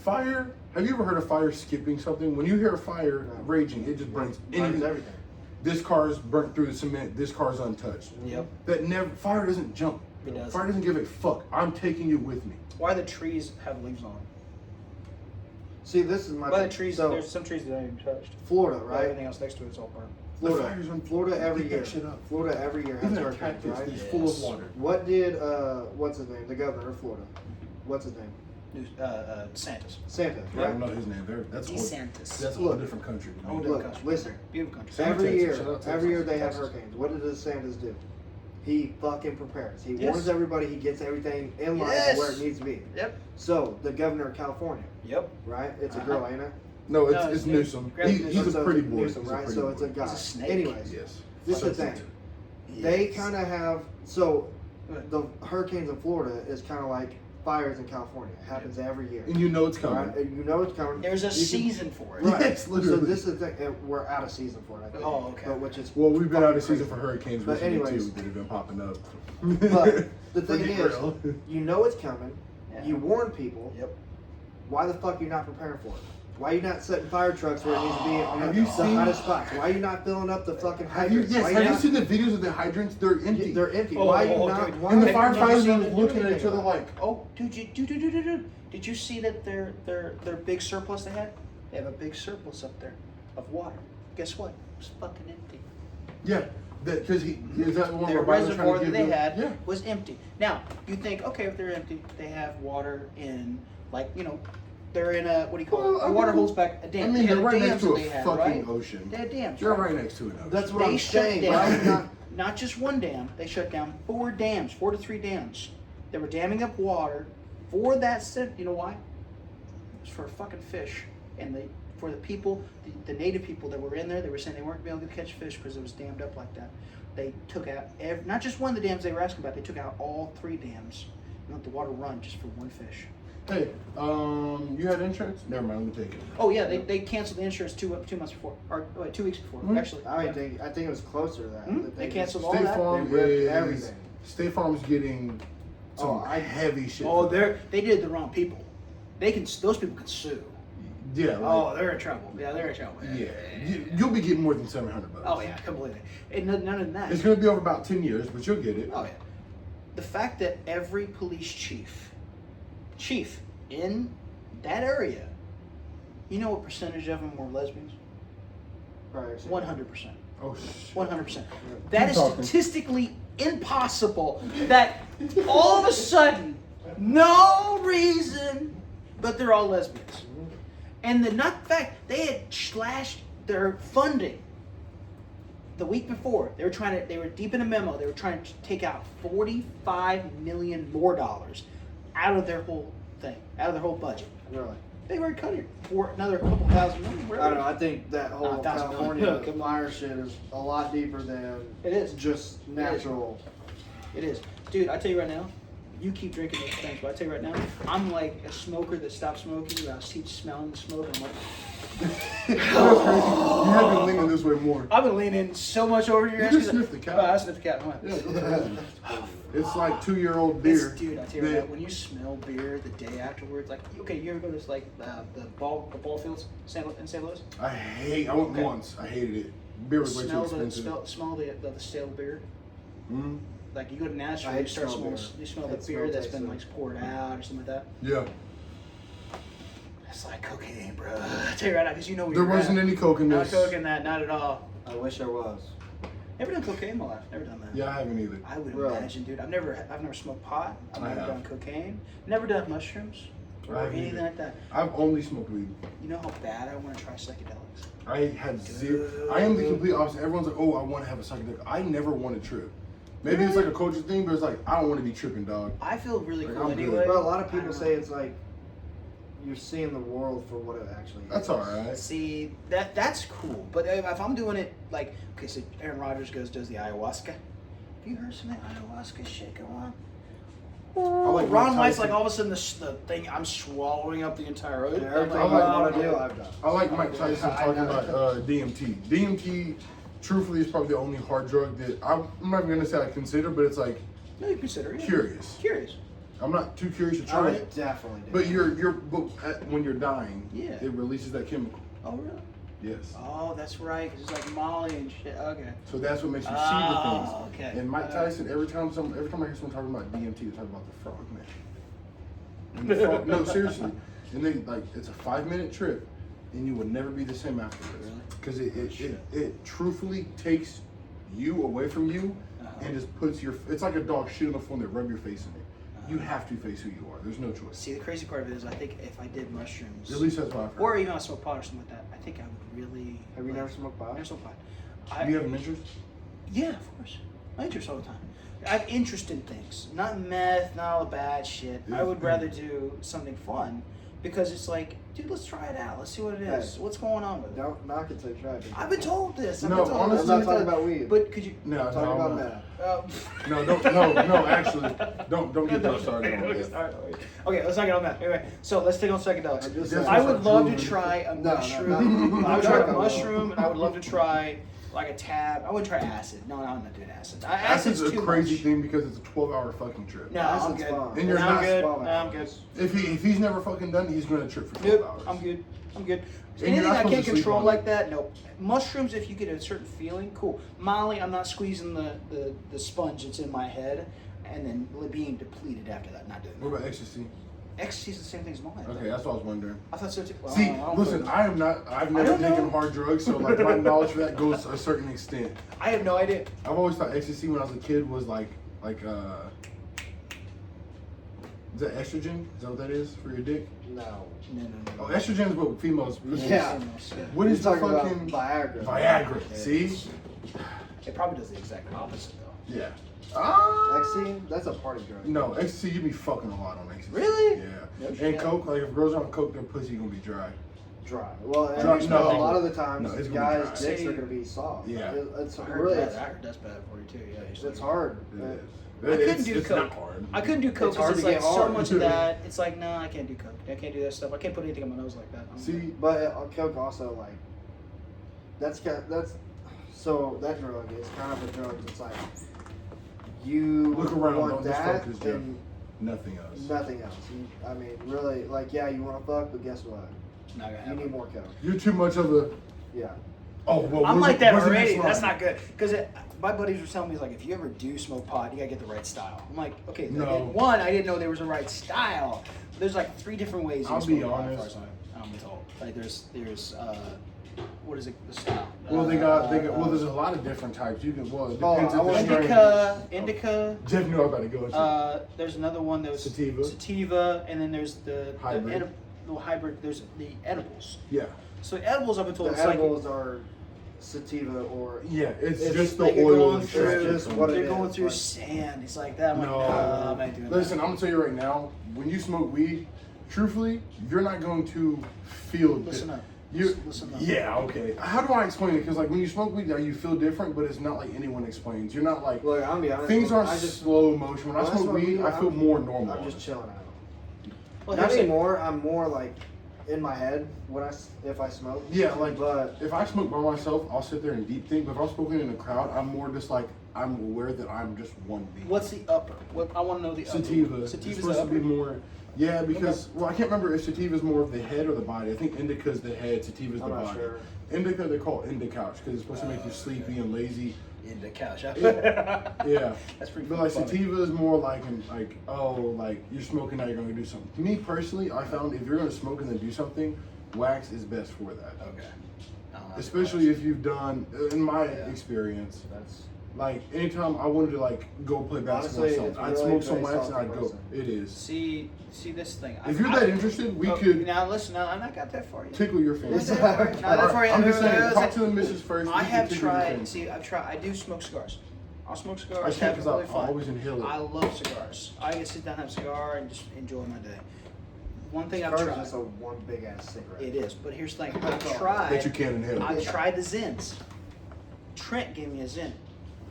Fire. Have you ever heard of fire skipping something? When you hear a fire No. raging, it just burns Burns anything. everything. This car's burnt through the cement. This car's untouched. Yep. That never. Fire doesn't jump. It doesn't. Fire doesn't give a fuck. I'm taking you with me. Why the trees have leaves on them? See, this is my. Why the thing. trees? So, There's some trees that aren't even touched. Florida, Right. right? Everything else next to it's all burnt. The Florida. fires on Florida every Get year. that shit up. Florida every year has Even a hurricanes, cactus right? is full of Yes. water. What did what's his name? The governor of Florida. What's his name? Santas. Santa, I don't right? know his name. That's a whole, DeSantis. that's a whole different country. Whole Look, different country. listen. Beautiful country. Santa Every Texas. year, Shout out every year Texas. they have Texas. hurricanes. What does DeSantis do? He fucking prepares. He Yes. warns everybody. He gets everything in line Yes. where it needs to be. Yep. So the governor of California, Yep. right? It's a Uh-huh. girl, ain't it? No, No, it's it's Newsom. Grab He's a So pretty it's boy. Newsom, He's a right? pretty So it's a boy. guy. He's a snake. Anyways, Yes. this is the thing. They Yes. kind of have so the hurricanes in Florida is kind of like fires in California. It happens every year. And you know it's coming. Right? And you know it's coming. There's a You can- season for it. Right. Yes, literally. So this is the thing. We're out of season for it. I think. Oh, okay. But which is Well, we've been out of fucking season for crazy. hurricanes But recently anyways. too that have been popping up. But the thing Pretty is, real. you know it's coming. Yeah. You warn people. Yep. Why the fuck are you not preparing for it? Why are you not setting fire trucks where it needs to be at Have you the seen- hottest spots? Why are you not filling up the fucking Have you, hydrants? yes, Why have you not- seen the videos of the hydrants? They're empty. They're empty. Oh, why are you oh, not? dude. Why and the Have you firefighters seen are them looking doing at each other anything? like, Oh, did you see that their big surplus they had? They have a big surplus up there of water. Guess what? It's fucking empty. yeah, because he is that the one Their where Biden's reservoir trying to that give they them- had Yeah. was empty. Now you think, okay, if they're empty, they have water in, like, they're in a, what do you call Well, it? I A water mean- holds back a dam. I They mean, had they're right next dams to that a they had, fucking right? ocean. They had dams. They're right next to an ocean. That's what They I'm shut saying. Why are you down not? not just one dam. They shut down 4 dams, 4 to 3 dams. They were damming up water for that. You know why? It was for fucking fish, and for the people, the native people that were in there. They were saying they weren't able to catch fish because it was dammed up like that. They took out not just one of the dams they were asking about. They took out all 3 dams and let the water run just for one fish. Hey, you had insurance? Never mind, let me take it. Oh yeah, they canceled the insurance 2 months before, or 2 weeks before, Mhm. actually. I think it was closer to that. Hmm? that They just- canceled all State that. Farm They ripped is everything. State Farm's getting some heavy shit. Oh, for that. they did the wrong people. Those people can sue. Yeah. Like, Oh, they're in trouble. Yeah, they're in trouble. yeah. You'll be getting more than $700. Oh yeah, completely. And none of that. It's gonna be over about 10 years, but you'll get it. Oh yeah. The fact that every police chief in that area, you know what percentage of them were lesbians? Right. 100%. Oh shit. 100%. That Keep is talking. statistically impossible. That all of a sudden, no reason, but they're all lesbians. And the fact they had slashed their funding the week before. They were deep in a memo. They were trying to take out $45 million more dollars. out of their whole thing, out of their whole budget. Really. They already cut it for another couple $1,000 million. I don't know. I think that whole 1,000 California million. fire shit is a lot deeper than It is. just natural. It is. Dude, I tell you right now, you keep drinking those things, but I tell you right now, I'm like a smoker that stopped smoking, but I keep smelling the smoke, and I'm like, That's crazy. You have been leaning this way more. I've been leaning so much over your You ass. just 'cause sniffed the cat. I sniffed the cat. Huh? Yeah, go ahead. It's like 2-year-old beer. Dude, I tell you right now, when you smell beer the day afterwards, like, okay, you ever go to this, like, the ball fields in St. Louis? I went once. I hated it. Beer was way too Smell expensive. the stale beer. Mm-hmm. Like, you go to Nashville, I you start smell smelling, beer. you smell I the smell beer that's taste been it. like poured out or something like that. Yeah. It's like cocaine, bro. I tell you right now, because you know where There you're wasn't at. any coke in Not this. coke in that, not at all. I wish there was. Never done cocaine in my life. Never done that. Yeah, I haven't either. I would Really? imagine, dude. I've never smoked pot. I've I never have. done cocaine. Never done mushrooms or I haven't anything either. like that. I've only smoked weed. You know how bad I want to try psychedelics. I had zero. I am the complete opposite. Everyone's like, oh, I want to have a psychedelic. I never want to trip. Maybe it's like a culture thing, but it's like, I don't want to be tripping, dog. I feel really Like, cool I'm good. anyway. But a lot of I people don't say know. it's like you're seeing the world for what it actually is. That's alright. See, that's cool. But if I'm doing it like, okay, so Aaron Rodgers does the ayahuasca. Have you heard some of that ayahuasca shit go on? like Ron Mike White's Tyson. like all of a sudden the thing I'm swallowing up the entire ocean. Everything I I like- want to do, I've done. I like Mike Tyson I talking know. about DMT. DMT, truthfully, is probably the only hard drug that I'm not even going to say I consider, but it's like No, you consider it. curious. Curious. I'm not too curious to I try would it, definitely do. but when you're dying, Yeah. it releases that chemical. Oh really? Yes. Oh, that's right. 'Cause it's like Molly and shit. Okay. So that's what makes you see the Oh, things. okay. And Mike Tyson, every time I hear someone talking about DMT, they talk about the frog man. And the frog, no, seriously. And they like it's a 5-minute trip, and you will never be the same afterwards. Really? Because Oh, shit. it truthfully takes you away from you, Uh-huh. and just puts your. It's like a dog shit on the floor and they rub your face in it. You have to face who you are. There's no choice. See, the crazy part of it is, I think if I did mushrooms, At least that's what I've heard. or even I smoked pot or something like that, I think I would really. Have you never smoked pot? Never smoked pot. Do you have an interest? Yeah, of course. I interest all the time. I have interest in things, not meth, not all the bad shit. I would rather do something fun because it's like, dude, let's try it out. Let's see what it is. Hey. What's going on with it? Don't knock it till you try it. I've been told this. I've No, been told honestly, this. I'm not talking about weed. But could you? No, I'm talking about no. meth. No, no, actually, don't get that started on this. Okay, let's not get on that. Anyway, so let's take on psychedelics. I'm just saying. I would love to Truly. try a No, mushroom. no. I would try a No. mushroom, and I would love to try like a tab. I would try acid. No, I'm not doing acid. Acid's a too crazy much. thing because it's a 12-hour fucking trip. No, I'm Acid's good. fine. And you're I'm not good. swallowing I'm it. good. If he's never fucking done, he's gonna trip for 12 Nope, hours. I'm good. I'm good. And you're Anything not I supposed can't to sleep control on like it. that, nope. Mushrooms, if you get a certain feeling, cool. Molly, I'm not squeezing the sponge that's in my head and then being depleted after that. Not doing What that. about ecstasy? Ecstasy's the same thing as Molly. Okay, that's what I was wondering. I thought so too. Well, See, I don't listen, know. I've never don't taken know. hard drugs, so like my knowledge for that goes to a certain extent. I have no idea. I've always thought ecstasy when I was a kid was like is that estrogen? Is that what that is for your dick? No. No. Oh, estrogen is what females. Yeah. What is You're the talking fucking about Viagra. Viagra? See? It probably does the exact opposite though. Yeah. Ecstasy? That's a party drug. No, ecstasy, you be fucking a lot on ecstasy. Really? Yeah. No shit. And coke, like if girls are on coke, their pussy gonna be dry. Dry. Well, and Dry- a no. lot of the times, No, it's gonna be guys' dry. dicks See- are going to be soft. Yeah. It's I heard really, that. I heard that's bad for you too. Yeah. it's hard. It is. I couldn't It's- do it's coke. not hard. I couldn't do coke It's hard because to it's like get so hard. much of that. It's like, no, I can't do coke. I can't do that stuff. I can't put anything on my nose like that. See, But coke also, like, that's so that drug is kind of a drug that's like, you Look around, want don't just that focus, and nothing else. nothing else. I mean, really, like, yeah, you want to fuck, but guess what? not gonna You happen. need more coke. You're too much of a. Yeah. Oh well. I'm where's like the- that where's the already. next That's line? not good. Because my buddies were telling me, like, if you ever do smoke pot, you gotta get the right style. I'm like, okay, No. one, I didn't know there was a right style. There's like 3 different ways you I'll can be smoke pot, honest. as far as I'm told. Like, there's what is it, the style? Well, they got. Well, there's a lot of different types. You can. Well, it Oh, depends I on the wanna- strain. Indica. Jeff knew I was about to go into. There's another one that was Sativa. and then there's the Hybrid. hybrid. There's the edibles. Yeah. So edibles, I've been told, The it's like edibles are sativa or Yeah, it's It's just the like you're oil going through- extraction just from what it. it You're is, going through like- sand. It's like that. I'm like, No. no, I'm not doing Listen, that. I'm gonna tell you right now, when you smoke weed, truthfully, you're not going to feel Listen up. You, Listen up. yeah, okay. How do I explain it? Because like when you smoke weed, now you feel different, but it's not like anyone explains. You're not like Look, I'm gonna be honest. things aren't I just slow motion. When I smoke weed, I feel more normal. I'm just chilling out. Well, Not here's the- anymore. I'm more like in my head when if I smoke. Yeah, like But if I smoke by myself, I'll sit there and deep think. But if I'm smoking in a crowd, I'm more just like I'm aware that I'm just one being. What's the upper? What I want to know the sativa? upper. It's Sativa's supposed the to be upper. more. Yeah, because well, I can't remember if sativa is more of the head or the body. I think indica's the head, sativa's the I'm not body. sure. Indica they call it indicouch because it's supposed to make you sleepy and lazy. In the couch. Yeah. That's pretty. But like funny. sativa is more like like you're smoking now you're gonna do something. To me personally, I found if you're gonna smoke and then do something, wax is best for that. Okay. I don't know. Especially if you've done, in my Yeah. experience, that's like anytime I wanted to like go play basketball Honestly, or something, it's I'd really smoke some based wax off and the I'd go. person. It is. See this thing. If you're that interested, we could Now listen. Now I'm not got that for you. tickle your Not fancy. that far. Not that far. I'm just saying, Listen, talk to the missus first. I we can have tickle your tried. fancy. See, I've tried. I do smoke cigars. I'll smoke I cigars. can't Have because really I fun. always inhale I it. love cigars. I can sit down, have a cigar, and just enjoy my day. One thing I've Cigars tried. just a one big ass cigarette. It is, but here's the thing. That's all. I've tried. That you can't inhale. I've tried the Zins. Trent gave me a Zin.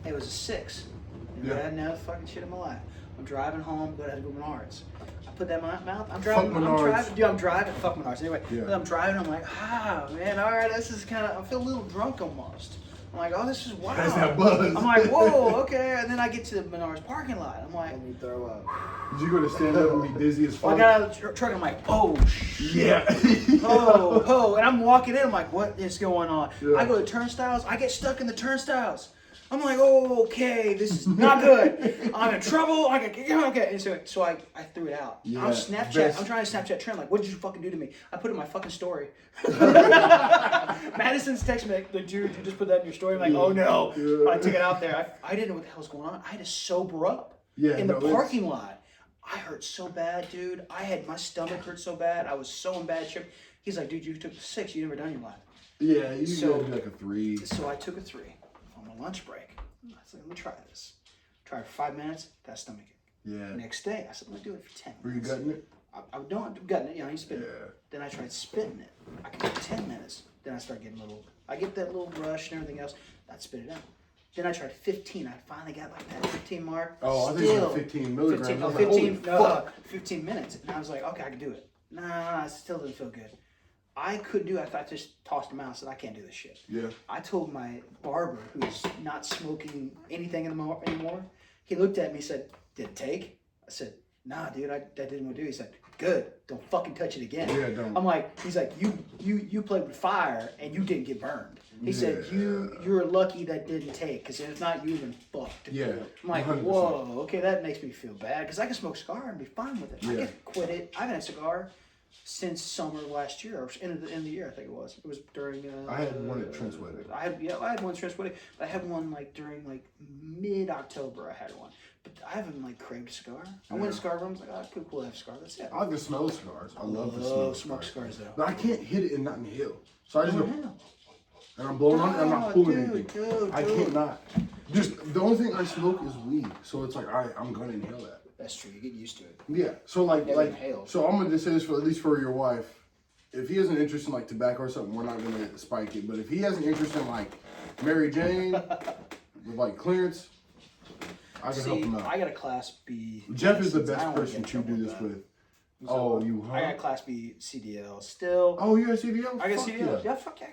It was a 6. Yeah. I had no fucking shit in my life. I'm driving home, go to Menards. I put that in my mouth. I'm driving. Fuck I'm Menards. driving. Dude, I'm driving. Fuck Menards. Anyway, Yeah. I'm driving. I'm like, man, all right, this is kind of. I feel a little drunk almost. I'm like, oh, this is wild. That's that buzz. I'm like, whoa, okay. And then I get to the Menards parking lot. I'm like, And you throw up. Did you go to stand up and be dizzy as well, I fuck? got out of the truck. I'm like, oh shit. Yeah. Oh, and I'm walking in. I'm like, what is going on? Yeah. I go to turnstiles. I get stuck in the turnstiles. I'm like, oh, okay, this is not good. I'm in trouble. Okay. And so I threw it out. Yeah, I'm Snapchat. best. I'm trying to Snapchat Trent. Like, what did you fucking do to me? I put it in my fucking story. Madison's text me like, dude, you just put that in your story. I'm like, oh no. Yeah. I took it out there. I didn't know what the hell was going on. I had to sober up Yeah, in the no, it's- parking lot. I hurt so bad, dude. My stomach hurt so bad. I was so in bad shape. He's like, dude, you took the 6. You never done your life. Yeah, you So- gotta do like a 3. So I took a 3 on my lunch break. I said, let me try this. Tried for 5 minutes, got a stomach ache. Yeah. Next day, I said, let me do it for 10 Were you minutes. gutting it? I don't gutting it, you spin it. Yeah. Then I tried spitting it. I could do 10 minutes. Then I start getting I get that little rush and everything else. I'd spit it out. Then I tried 15. I finally got like that 15 mark. Oh, I think it was 15 milligrams. 15, I was oh, like, 15, holy fuck. 15 minutes. And I was like, okay, I can do it. Nah, it still didn't feel good. I couldn't do it. I just tossed him out and said, I can't do this shit. Yeah. I told my barber, who's not smoking anything anymore, he looked at me and said, did it take? I said, nah, dude, I didn't want to do it. He said, good, don't fucking touch it again. Yeah, don't. I'm like, he's like, you played with fire and you didn't get burned. He said, Yeah. you're lucky that didn't take, because if not, you'd have been fucked. Yeah. I'm like, 100%. whoa, okay, that makes me feel bad, because I can smoke a cigar and be fine with it. I Yeah. can quit it. I haven't had a cigar since summer of last year, or end of the year, I think it was. It was during. I had one at Trent's wedding. I had one at Trent's wedding. But I had one like during like mid-October. I had one, but I haven't like craved a cigar. I went to cigar rooms like, oh, it's cool to have a cigar. That's it. I like the smell of cigars. I love the smell of smoke cigars. cigars though. But I can't hit it and not inhale. So I just go, Yeah. and I'm blowing on it and I'm not pulling anything. Dude, I can't not. Just, the only thing I smoke is weed. So it's like, all right, I'm going to inhale that. That's true. You get used to it. Yeah. So like, Never like, inhaled. so I'm going to just say this for, at least for your wife. If he has an interest in like tobacco or something, we're not going to spike it. But if he has an interest in like Mary Jane with like clearance, I can help him out. I got a Class B. Jeff is the license. I best don't wanna person get to in do trouble this with with. that. Oh, you I huh? got Class B CDL still. Oh, you got CDL? I got Fuck CDL. yeah. Yeah, fuck yeah,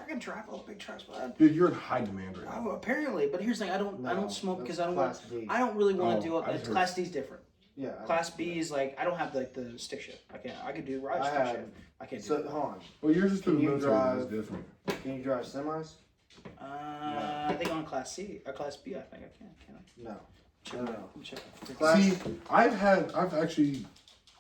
I can drive all the big trucks, but Dude, you're in high demand right now. oh, apparently. But here's the thing: I don't No, smoke because that's I don't want. Class D. I don't really want Oh, to do I it. just heard- Class D is different. Yeah. Class B is like I don't have like the stick shift. I could do ride I stick have- shift. I can't do So it. hold on. Well, yours is through the Can you military. drive- That's different. Can you drive semis? I think on Class C or Class B. I think I can. Can I? No. Check No, it no. out. Let me check it. Class- See, I've actually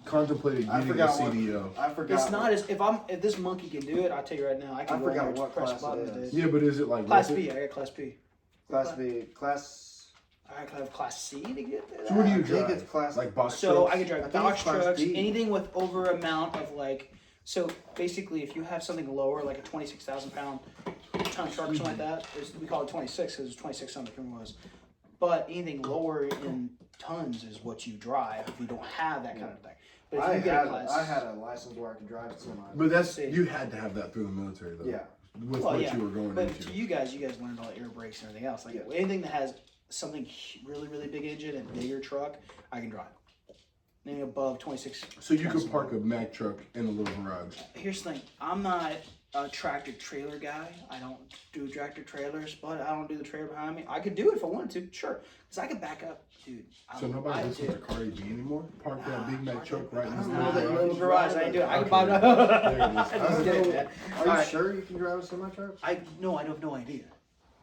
contemplated I getting a forgot what- CDO. I forgot. It's not as if this monkey can do it. I'll tell you right now. I can I go in forgot there and what press class it buttons. is. dude. Yeah, but is it like Class worth B. it? I got Class B. Class B. Class. I can have Class C to get there. So what do you I think drive? it's class. Like box So trucks? I can drive I think box it's Class trucks, D. anything with over amount of like. So basically, if you have something lower, like a 26,000 pound ton truck or something like that, we call it 26 because it's 26 something was. But anything lower in tons is what you drive if you don't have that kind of thing. But if I you get a class, had a license where I could drive semi. But that's you had to have that through the military though. Yeah. With what you were going but into. to you guys learned all the air brakes and everything else. Like anything that has something really, really big engine and bigger truck, I can drive. Anything above 26. So you could park a Mack truck in a little garage. Here's the thing. I'm not a tractor trailer guy. I don't do tractor trailers, but I don't do the trailer behind me. I could do it if I wanted to, sure. Because I could back up, dude. So nobody listens to Cardi B anymore? Park that Big Mac truck right in I the don't know that garage? little garage. I ain't do it. I can Okay. buy it. There it is. Just kidding, man. Are you sure you can drive a semi truck? I have no idea.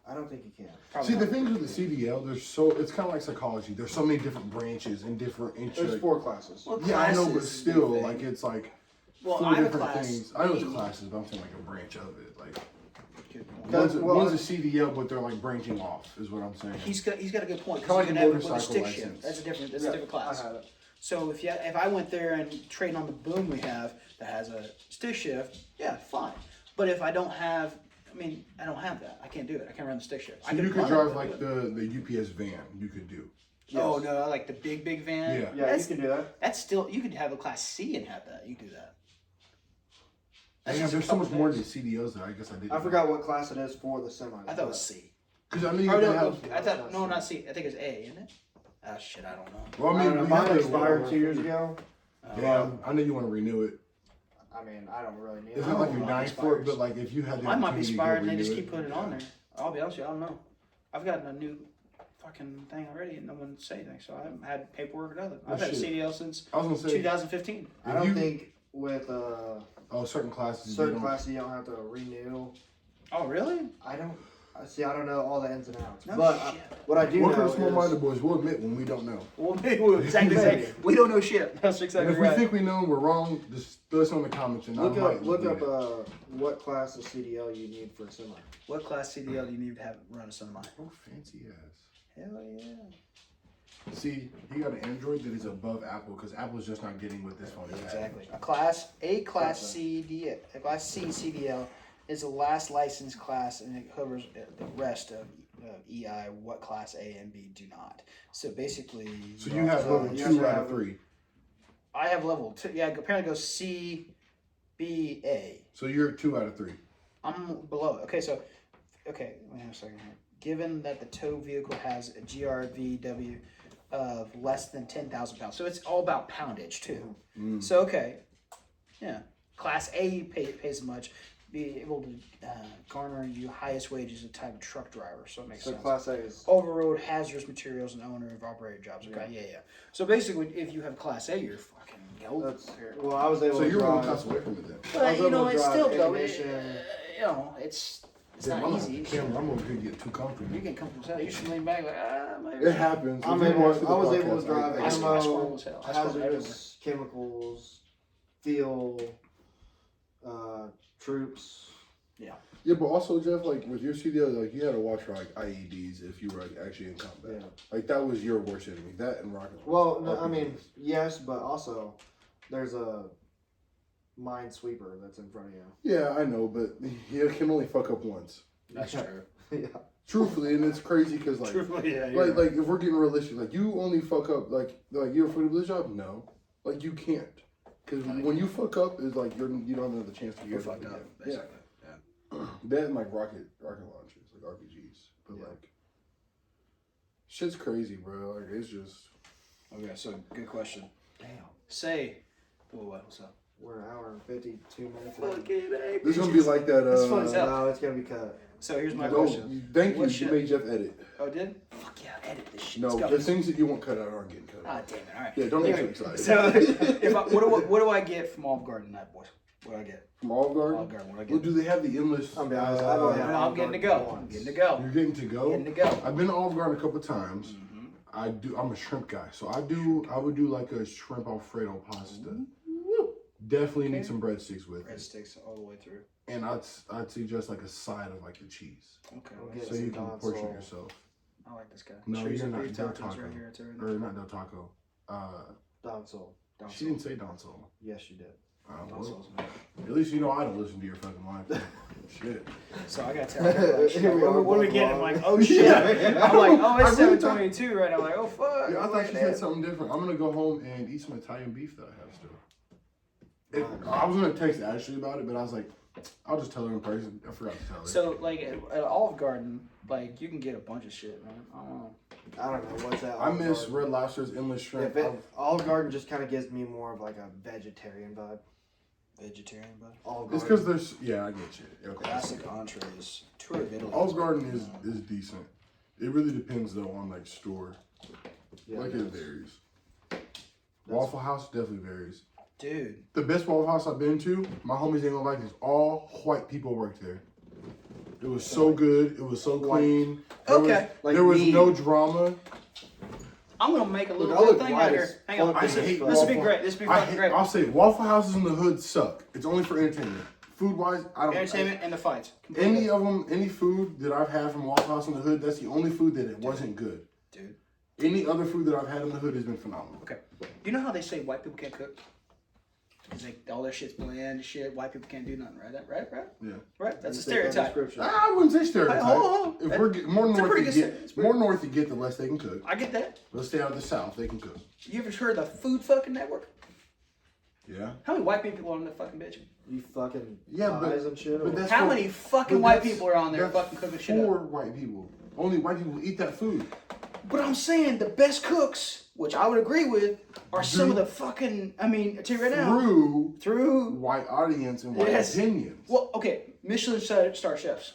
I don't think you can. Probably See, the not. things with the CDL, it's kind of like psychology. There's so many different branches and different There's 4 classes. Well, Yeah, I know, but classes is still, the thing. like, it's like Well, 4 I have a different class. things. I know it's classes, but I'm saying like a branch of it. Like, Good point. one's a CDL, but they're like branching off, is what I'm saying. He's got a good point. Kinda like you a can have it with motorcycle stick license. shift. That's a different class. I have it. So if I went there and trained on the boom we have that has a stick shift, yeah, fine. But if I don't have, I don't have that. I can't do it. I can't run the stick shift. So you could drive like the UPS van. You could do. Oh no, I like the big van. Yeah. Yeah, you can do that. That's still you could have a class C and have that. You can do that. That's Yeah, just a there's so couple much more to things. CDLs that I guess I didn't. I forgot what class it is for the semi. I thought it was C. Because I knew you Oh could no, have. I thought no, not C. I think it's A, isn't it? Ah shit, I don't know. Well, I I mean, don't know, we mine had expired 2 years ago. Yeah, I know you want to renew it. I mean, I don't really need It's it. not like you're mine dying for it, expires. but like if you had the Mine might be opportunity to go expired and they renew just it, keep putting it on there. I'll be honest with you, I don't know. I've gotten a new fucking thing already and no one said anything, so I haven't had paperwork or nothing. I've Well, had shit. CDL since I was gonna say 2015. I don't you- think with certain classes. certain you don't- classes you don't have to renew. Oh, really? I don't. See, I don't know all the ins and outs. No but shit. what I do We're know kind of is small-minded boys. We'll admit when we don't know. Well, maybe we'll exactly say we don't know shit. That's And exactly if we right. think we know and we're wrong, just throw us in the comments and look I might up delete it. what class of CDL you need for a semi. What class CDL do you need to have run a semi? Oh, fancy ass. Hell yeah. See, he got an Android that is above Apple because Apple's just not getting with this phone. is. Exactly. A class C CDL is the last licensed class and it covers the rest of EI. What class A and B do not. So basically, So you have level you 2 have to out have- of 3. I have level 2. Yeah, apparently it goes C, B, A. So you're 2 out of 3. I'm below it. Okay, so, wait a second here. Given that the tow vehicle has a GRVW of less than 10,000 pounds, so it's all about poundage too. Mm. So, okay, yeah. Class A pays much, be able to garner you highest wages of type of truck driver, so it makes So sense. class A is Overroad hazardous materials and owner of operator jobs. Okay, yeah. So basically, if you have Class A, you're fucking golden. that's well. I was able So to you're one drive. class away from it then. I But was you know, able to it's drive still though. ignition. It's Damn, not I'm easy. not camera. I'm gonna get too comfortable. You can come from South. You should lean back like maybe. It happens. I'm If you able, watch the I was able podcast, to drive I squirm ammo, as hell. I squirm everywhere. hazardous chemicals, fuel, troops. Yeah, but also Jeff, like with your CDL, like you had to watch for like IEDs if you were like actually in combat. Yeah. Like that was your worst enemy. That and rocket. Well, no, I RPGs. mean, yes, but also there's a minesweeper that's in front of you. Yeah, I know, but you can only fuck up once. That's true. Yeah. Truthfully, and it's crazy because like, Truthfully, yeah. like if we're getting realistic, like you only fuck up like you're afraid of this job. No, like you can't, because when you fuck up, it's like you don't have another chance to You're fuck fucked up. again. Basically. Yeah, that and like rocket launchers, like RPGs, but Yeah. like shit's crazy, bro. Like it's just. Okay, so good question. Damn. Say, what's up? We're an hour and 52 minutes. in. This is gonna be like that. It's fun as hell. No, it's gonna be cut. So here's my No, question. thank you. What You shit? made Jeff edit. Oh, did? Fuck yeah, edit this shit. No, Let's go. the things that you want cut out aren't getting cut Ah, out. damn it. All right. Yeah, don't get too Anyway, excited. So, what do I get from Olive Garden tonight, boys? What do I get? From Olive Garden. Olive Garden. What do I Well, get? do they have the endless? I'll be honest, I've only had I'm getting to go. I'm getting to go. You're getting to go. Getting to go. I've been to Olive Garden a couple times. Mm-hmm. I'm a shrimp guy, so I would do like a shrimp Alfredo pasta. Definitely need some breadsticks with it, Breadsticks all the way through. and I'd suggest like a side of like the cheese, Okay. We'll get so you some can Don portion Sol. yourself. I like this guy. No, Sure, you're some not. beef Del tacos Taco, right here. It's or not Del Taco. Don Sol. Don She Sol. didn't say Don Sol. Yes, you did. Muscles, man. At least you know I don't listen to your fucking life. Shit. So I gotta tell you, like, Here we are, what are we both getting? I'm wrong. like, oh shit. Yeah. I'm like, oh, it's I really 7:22 right now. I'm like, oh fuck. Yeah, I I'm thought like, you damn. said something different. I'm gonna go home and eat some Italian beef that I have still. I was gonna text Ashley about it, but I was like, I'll just tell her in person. I forgot to tell her. So like at Olive Garden, like you can get a bunch of shit, man. I don't know. I don't know what's that. I miss Garden? Red Lobster's endless shrimp. Olive Garden just kind of gives me more of like a vegetarian vibe. Vegetarian, but Olive It's Garden. because there's I get you. Okay. classic entrees. Tour of Italy. Olive Garden is decent. It really depends though on like store. Yeah, Like it it does. varies. Waffle House definitely varies. Dude. The best Waffle House I've been to, my homies ain't gonna like this. All white people worked there. It was so good. It was so clean. Okay. There was no drama. I'm gonna make a little Look, I look thing white out as here. Hang on. fuck. I This hate will be waffle- great. This will be fucking great. I'll say Waffle Houses in the hood suck. It's only for entertainment. Food wise, I don't. Entertainment and the fights. Any of them, any food that I've had from Waffle House in the hood, that's the only food that it wasn't good. Dude. Any other food that I've had in the hood has been phenomenal. Okay. You know how they say white people can't cook? Because all their shit's bland and shit. White people can't do nothing, right? Right? Yeah. Right? That's a You fit that stereotype. description. I wouldn't say stereotype. Hey, hold on. If we're more It's a north, pretty you good get it's more north you get, the less they can cook. I get that. Let's stay out of the south. They can cook. You ever heard of the Food Fucking Network? Yeah. How many white people are on that fucking bitch? You fucking Yeah, but- eyes and shit. but or- that's How for- many fucking But white that's- people are on there that's fucking cooking shit for up? white people. Only white people eat that food. But I'm saying the best cooks, which I would agree with, are some of the fucking. I mean, I tell you right now. Through. white audience and white Yes. opinions. Well, okay, Michelin star chefs,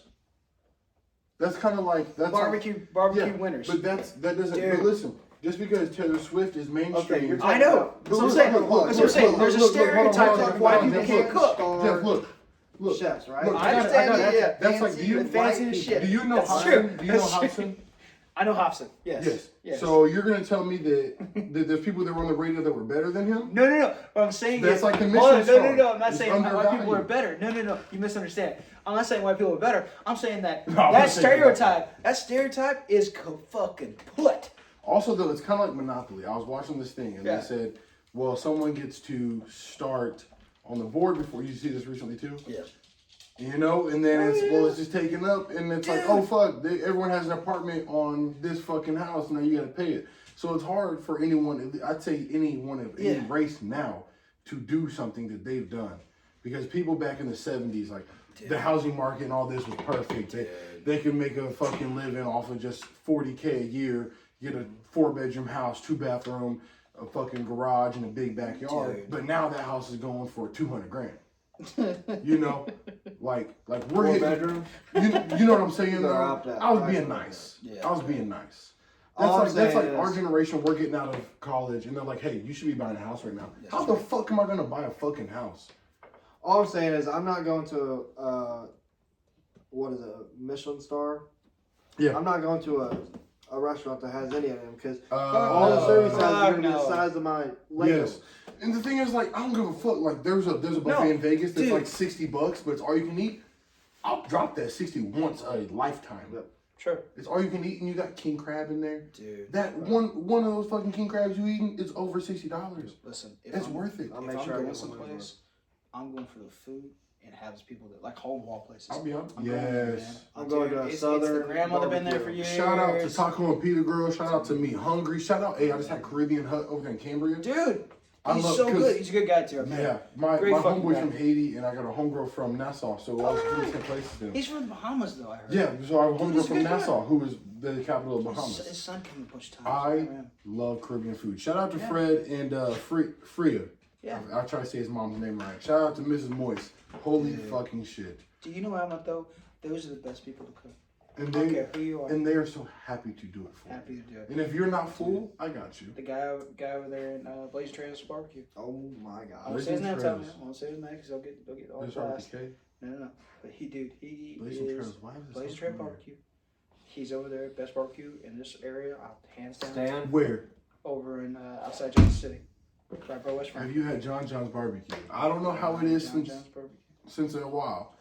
That's kind of like that's barbecue yeah, winners. But that doesn't. Dude. But listen, just because Taylor Swift is mainstream. Okay, you're I know. That's what I'm saying. That's what I'm saying. There's a stereotype that white people can't cook. Jeff, look. Chefs, right? Look, I understand. Yeah, That's like, do you fancy as shit. Do you know That's Hobson? true. Do you know That's true. Hobson? I know Hobson. Yes. Yes. So you're gonna tell me that there's people that were on the radio that were better than him? No. What I'm saying That's is, like the hold Michelin on, star. no. I'm not It's saying white people are undervalued. better. No. You misunderstand. I'm not saying white people are better. I'm saying that No, I'm that not saying stereotype is fucking put. Also, though, it's kind of like Monopoly. I was watching this thing, and Yeah. they said, well, someone gets to start on the board before. You see this recently, too? Yeah. You know, and then it's just taken up, and it's like, oh, fuck, everyone has an apartment on this fucking house, now you gotta pay it. So it's hard for anyone, I'd say anyone of any race now, to do something that they've done. Because people back in the 70s, like, the housing market and all this was perfect. They could make a fucking living off of just $40K a year, get a 4-bedroom house, 2-bathroom, a fucking garage, and a big backyard. Dude. But now that house is going for $200,000. You know, like we're 4 hitting. bedroom. You know what I'm saying? They're Though? up that I was price being like nice. that. I was being nice. All That's I'm like saying our is- generation. We're getting out of college, and they're like, "Hey, you should be buying a house right now." How the fuck am I gonna buy a fucking house? All I'm saying is, I'm not going to what is it, a Michelin star? Yeah. I'm not going to a restaurant that has any of them because Uh, all the service has fuck to be the no. size of my leg. Yes. And the thing is, like, I don't give a fuck. Like, there's a buffet No, in Vegas that's dude. like $60, but it's all you can eat. I'll drop that 60 once a lifetime. Yep. Sure. It's all you can eat, and you got king crab in there. Dude. That one of those fucking king crabs you eating is over $60. Listen, if It's I'm, worth it. I'll if make I'm sure I going get one someplace, I'm going for the food and have people that like home wall places. I'll be honest. I'm going there, man. Yes. I'm going to a It's southern the grandmother been there for barbecue. years. Shout out to Taco and Peter Grill. Shout out to Me Hungry. Shout out, hey, I just had Caribbean Hut over there in Cambria. Dude, I he's love- so 'cause- good. He's a good guy too. Yeah, my Great fucking homeboy's guy. from Haiti, and I got a homegirl from Nassau, so I was from the same places then. He's from the Bahamas though, I heard. Yeah, so I have a Dude, homegirl he's a from good guy. Nassau, who was the capital of His Bahamas. son came a bunch of times. I man. love Caribbean food. Shout out to Yeah. Fred and Freya. Yeah. I try to say his mom's name right. Shout out to Mrs. Moist. Holy Dude. fucking shit. Do you know what I'm at though? Those are the best people to cook. And I don't they care who you are. and they are so happy to do it for Happy you. to do it. And if you're not full, I got you. The guy over there in Blaze Trails Barbecue. Oh my I god. won't Blaze say his name, Trails. tell me. I won't say his name because they'll get all This blast. RPK. No. But he Blazing is Trails. Why is this Blaze so Trail familiar? Barbecue. He's over there, best barbecue in this area, hands down. Stan. Where? Over in outside Johnson City, right by West Have Front. you had John John's barbecue? I don't know how it is John since John's Barbecue. since a while,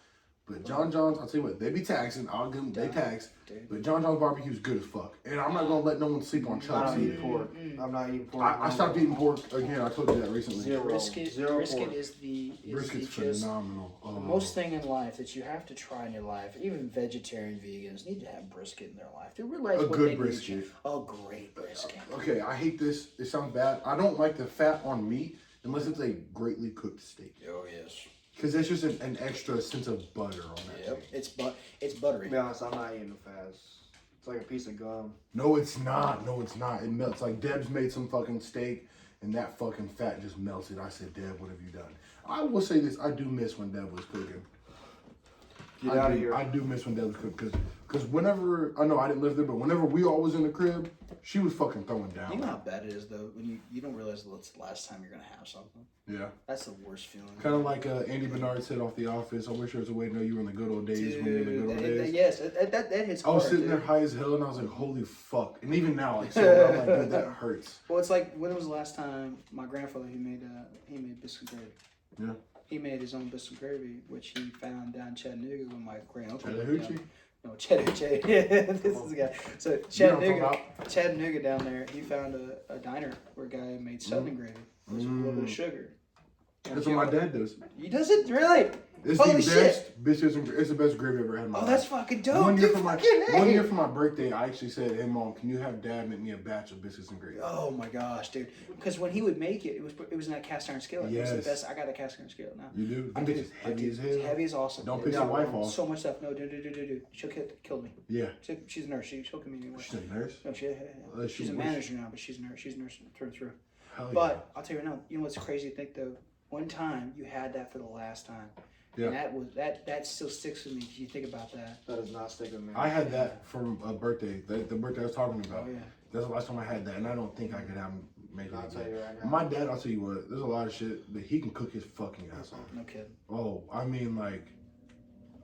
but John John's, I'll tell you what, they be taxing. I'll give them, they tax. Dude. But John John's barbecue is good as fuck, and I'm not gonna let no one sleep on I Chuck's don't eat either. pork. I'm not eating pork. I stopped eating pork again. I told you that recently. Brisket Pork. is the Brisket's just phenomenal. the most thing in life that you have to try in your life. Even vegetarian vegans need to have brisket in their life to realize A what good they brisket. need. A great brisket. Okay, I hate this. It sounds bad. I don't like the fat on meat unless it's a greatly cooked steak. Oh yes. Because there's just an extra sense of butter on that. Yep. thing. It's buttery. To be honest, I'm not eating the fast. It's like a piece of gum. No, it's not. No, it's not. It melts. Like Deb's made some fucking steak, and that fucking fat just melted. I said, Deb, what have you done? I will say this. I do miss when Deb was cooking. Get out of here. I do miss when Deb was cooking because whenever I know I didn't live there, but whenever we all was in the crib, she was fucking throwing down. You know how bad it is though when you don't realize that it's the last time you're gonna have something. Yeah. That's the worst feeling. Kind of like Andy Bernard said off The Office. I wish there was a way to know you were in the good old days when you were in the good old days. Yes, that hits I was hard, sitting dude. there high as hell, and I was like, "Holy fuck!" And even now, like, so I'm like, "Dude, that hurts." Well, it's like when was the last time my grandfather he made biscuit gravy. Yeah. He made his own biscuit gravy, which he found down in Chattanooga when my grand uncle. Chattahoochee? No, Chattanooga. This is the guy. So Chattanooga down there, he found a diner where a guy made southern gravy with a little bit of sugar. That's what my dad does. He does it really? It's Holy the best biscuits and it's the best gravy I've ever had in my Oh, life. that's fucking dope. One year dude, for my fucking A. 1 year for my birthday, I actually said, "Hey mom, can you have dad make me a batch of biscuits and gravy?" Oh my gosh, dude! Because when he would make it, it was in that cast iron skillet. It was the Yes. best. I got a cast iron skillet now. You do? I Them do. bitches heavy as hell. It's heavy as awesome. Don't It- piss your wife off. So much stuff. No, dude. She'll kill me. Yeah. She's a nurse. She'll kill me anyway. She's a nurse. No, she's a manager now, but she's a nurse. She's a nurse through and through. Hell But I'll tell you right now. You know what's crazy to think though? One time you had that for the last time. Yeah. And that still sticks with me. If you think about that. That does not stick with me. I had that for a birthday. The birthday I was talking about. Oh yeah. That's the last time I had that, and I don't think I could make it I'll tell again. you right now. My dad, I'll tell you what, there's a lot of shit that he can cook his fucking ass off. No kidding. Oh, I mean, like,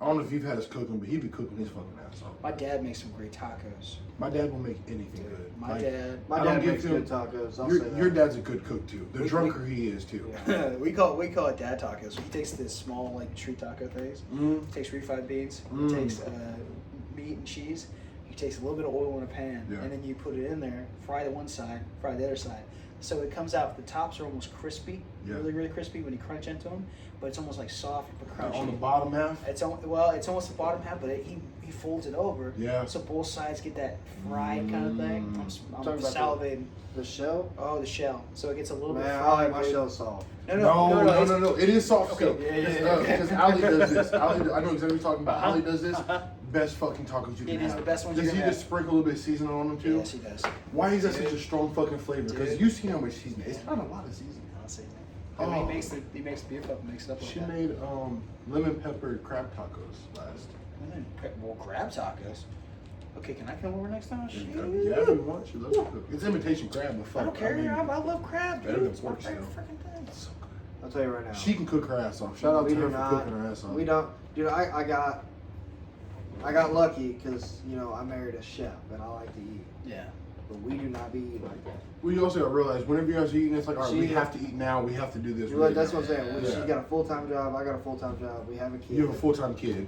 I don't know if you've had us cooking, but he be cooking his fucking ass off. My dad makes some great tacos. My dad will make anything good. My Like, dad. My I don't dad give makes him- good tacos. I'll Your, say that. your dad's a good cook too. The We- drunker he is too. Yeah. we call it dad tacos. He takes this small like tree taco things. Mm. He takes refried beans. Mm. He takes meat and cheese. He takes a little bit of oil in a pan, Yeah. and then you put it in there. Fry the one side, fry the other side. So it comes out. The tops are almost crispy, Yeah. really, really crispy when you crunch into them. But it's almost like soft but crunchy. On the bottom half. It's almost the bottom half, but he folds it over. Yeah. So both sides get that fried kind of thing. I'm Talking about salivating. The shell? Oh, the shell. So it gets a little bit Man, fried. I like my dude. shell soft. No. It is soft Okay, still. yeah. Because Ali does this. Ali, I know exactly what you're talking about. Uh-huh. Ali does this. Best fucking tacos you can It have. is the best ones Does you he can just sprinkle a little bit of seasoning on them too? Yes, he does. Why is that Dude. such a strong fucking flavor? Because Dude. you see how much seasoning. It's not a lot of seasoning. I'll say that. Oh. He makes the beef up and makes it up like She that. made lemon pepper crab tacos last. Well, crab tacos. Okay, can I come over next time? Yeah, Shoot. if you want. She loves to cook. It's imitation crab, but fuck. I don't care. mean, I love crab, better dude. than It's my pork favorite still. freaking thing. it's so good. I'll tell you right now. She can cook her ass off. Shout out We to her do for not- cooking her ass off. We don't, dude. I got lucky because I married a chef and I like to eat, Yeah. but we do not be eating like that. Well, you also gotta realize whenever you guys are eating, it's like, all right, we She- have to eat now. We have to do this. You're right, that's what I'm saying. Yeah. She's got a full time job. I got a full time job. We have a kid. You have a full-time kid,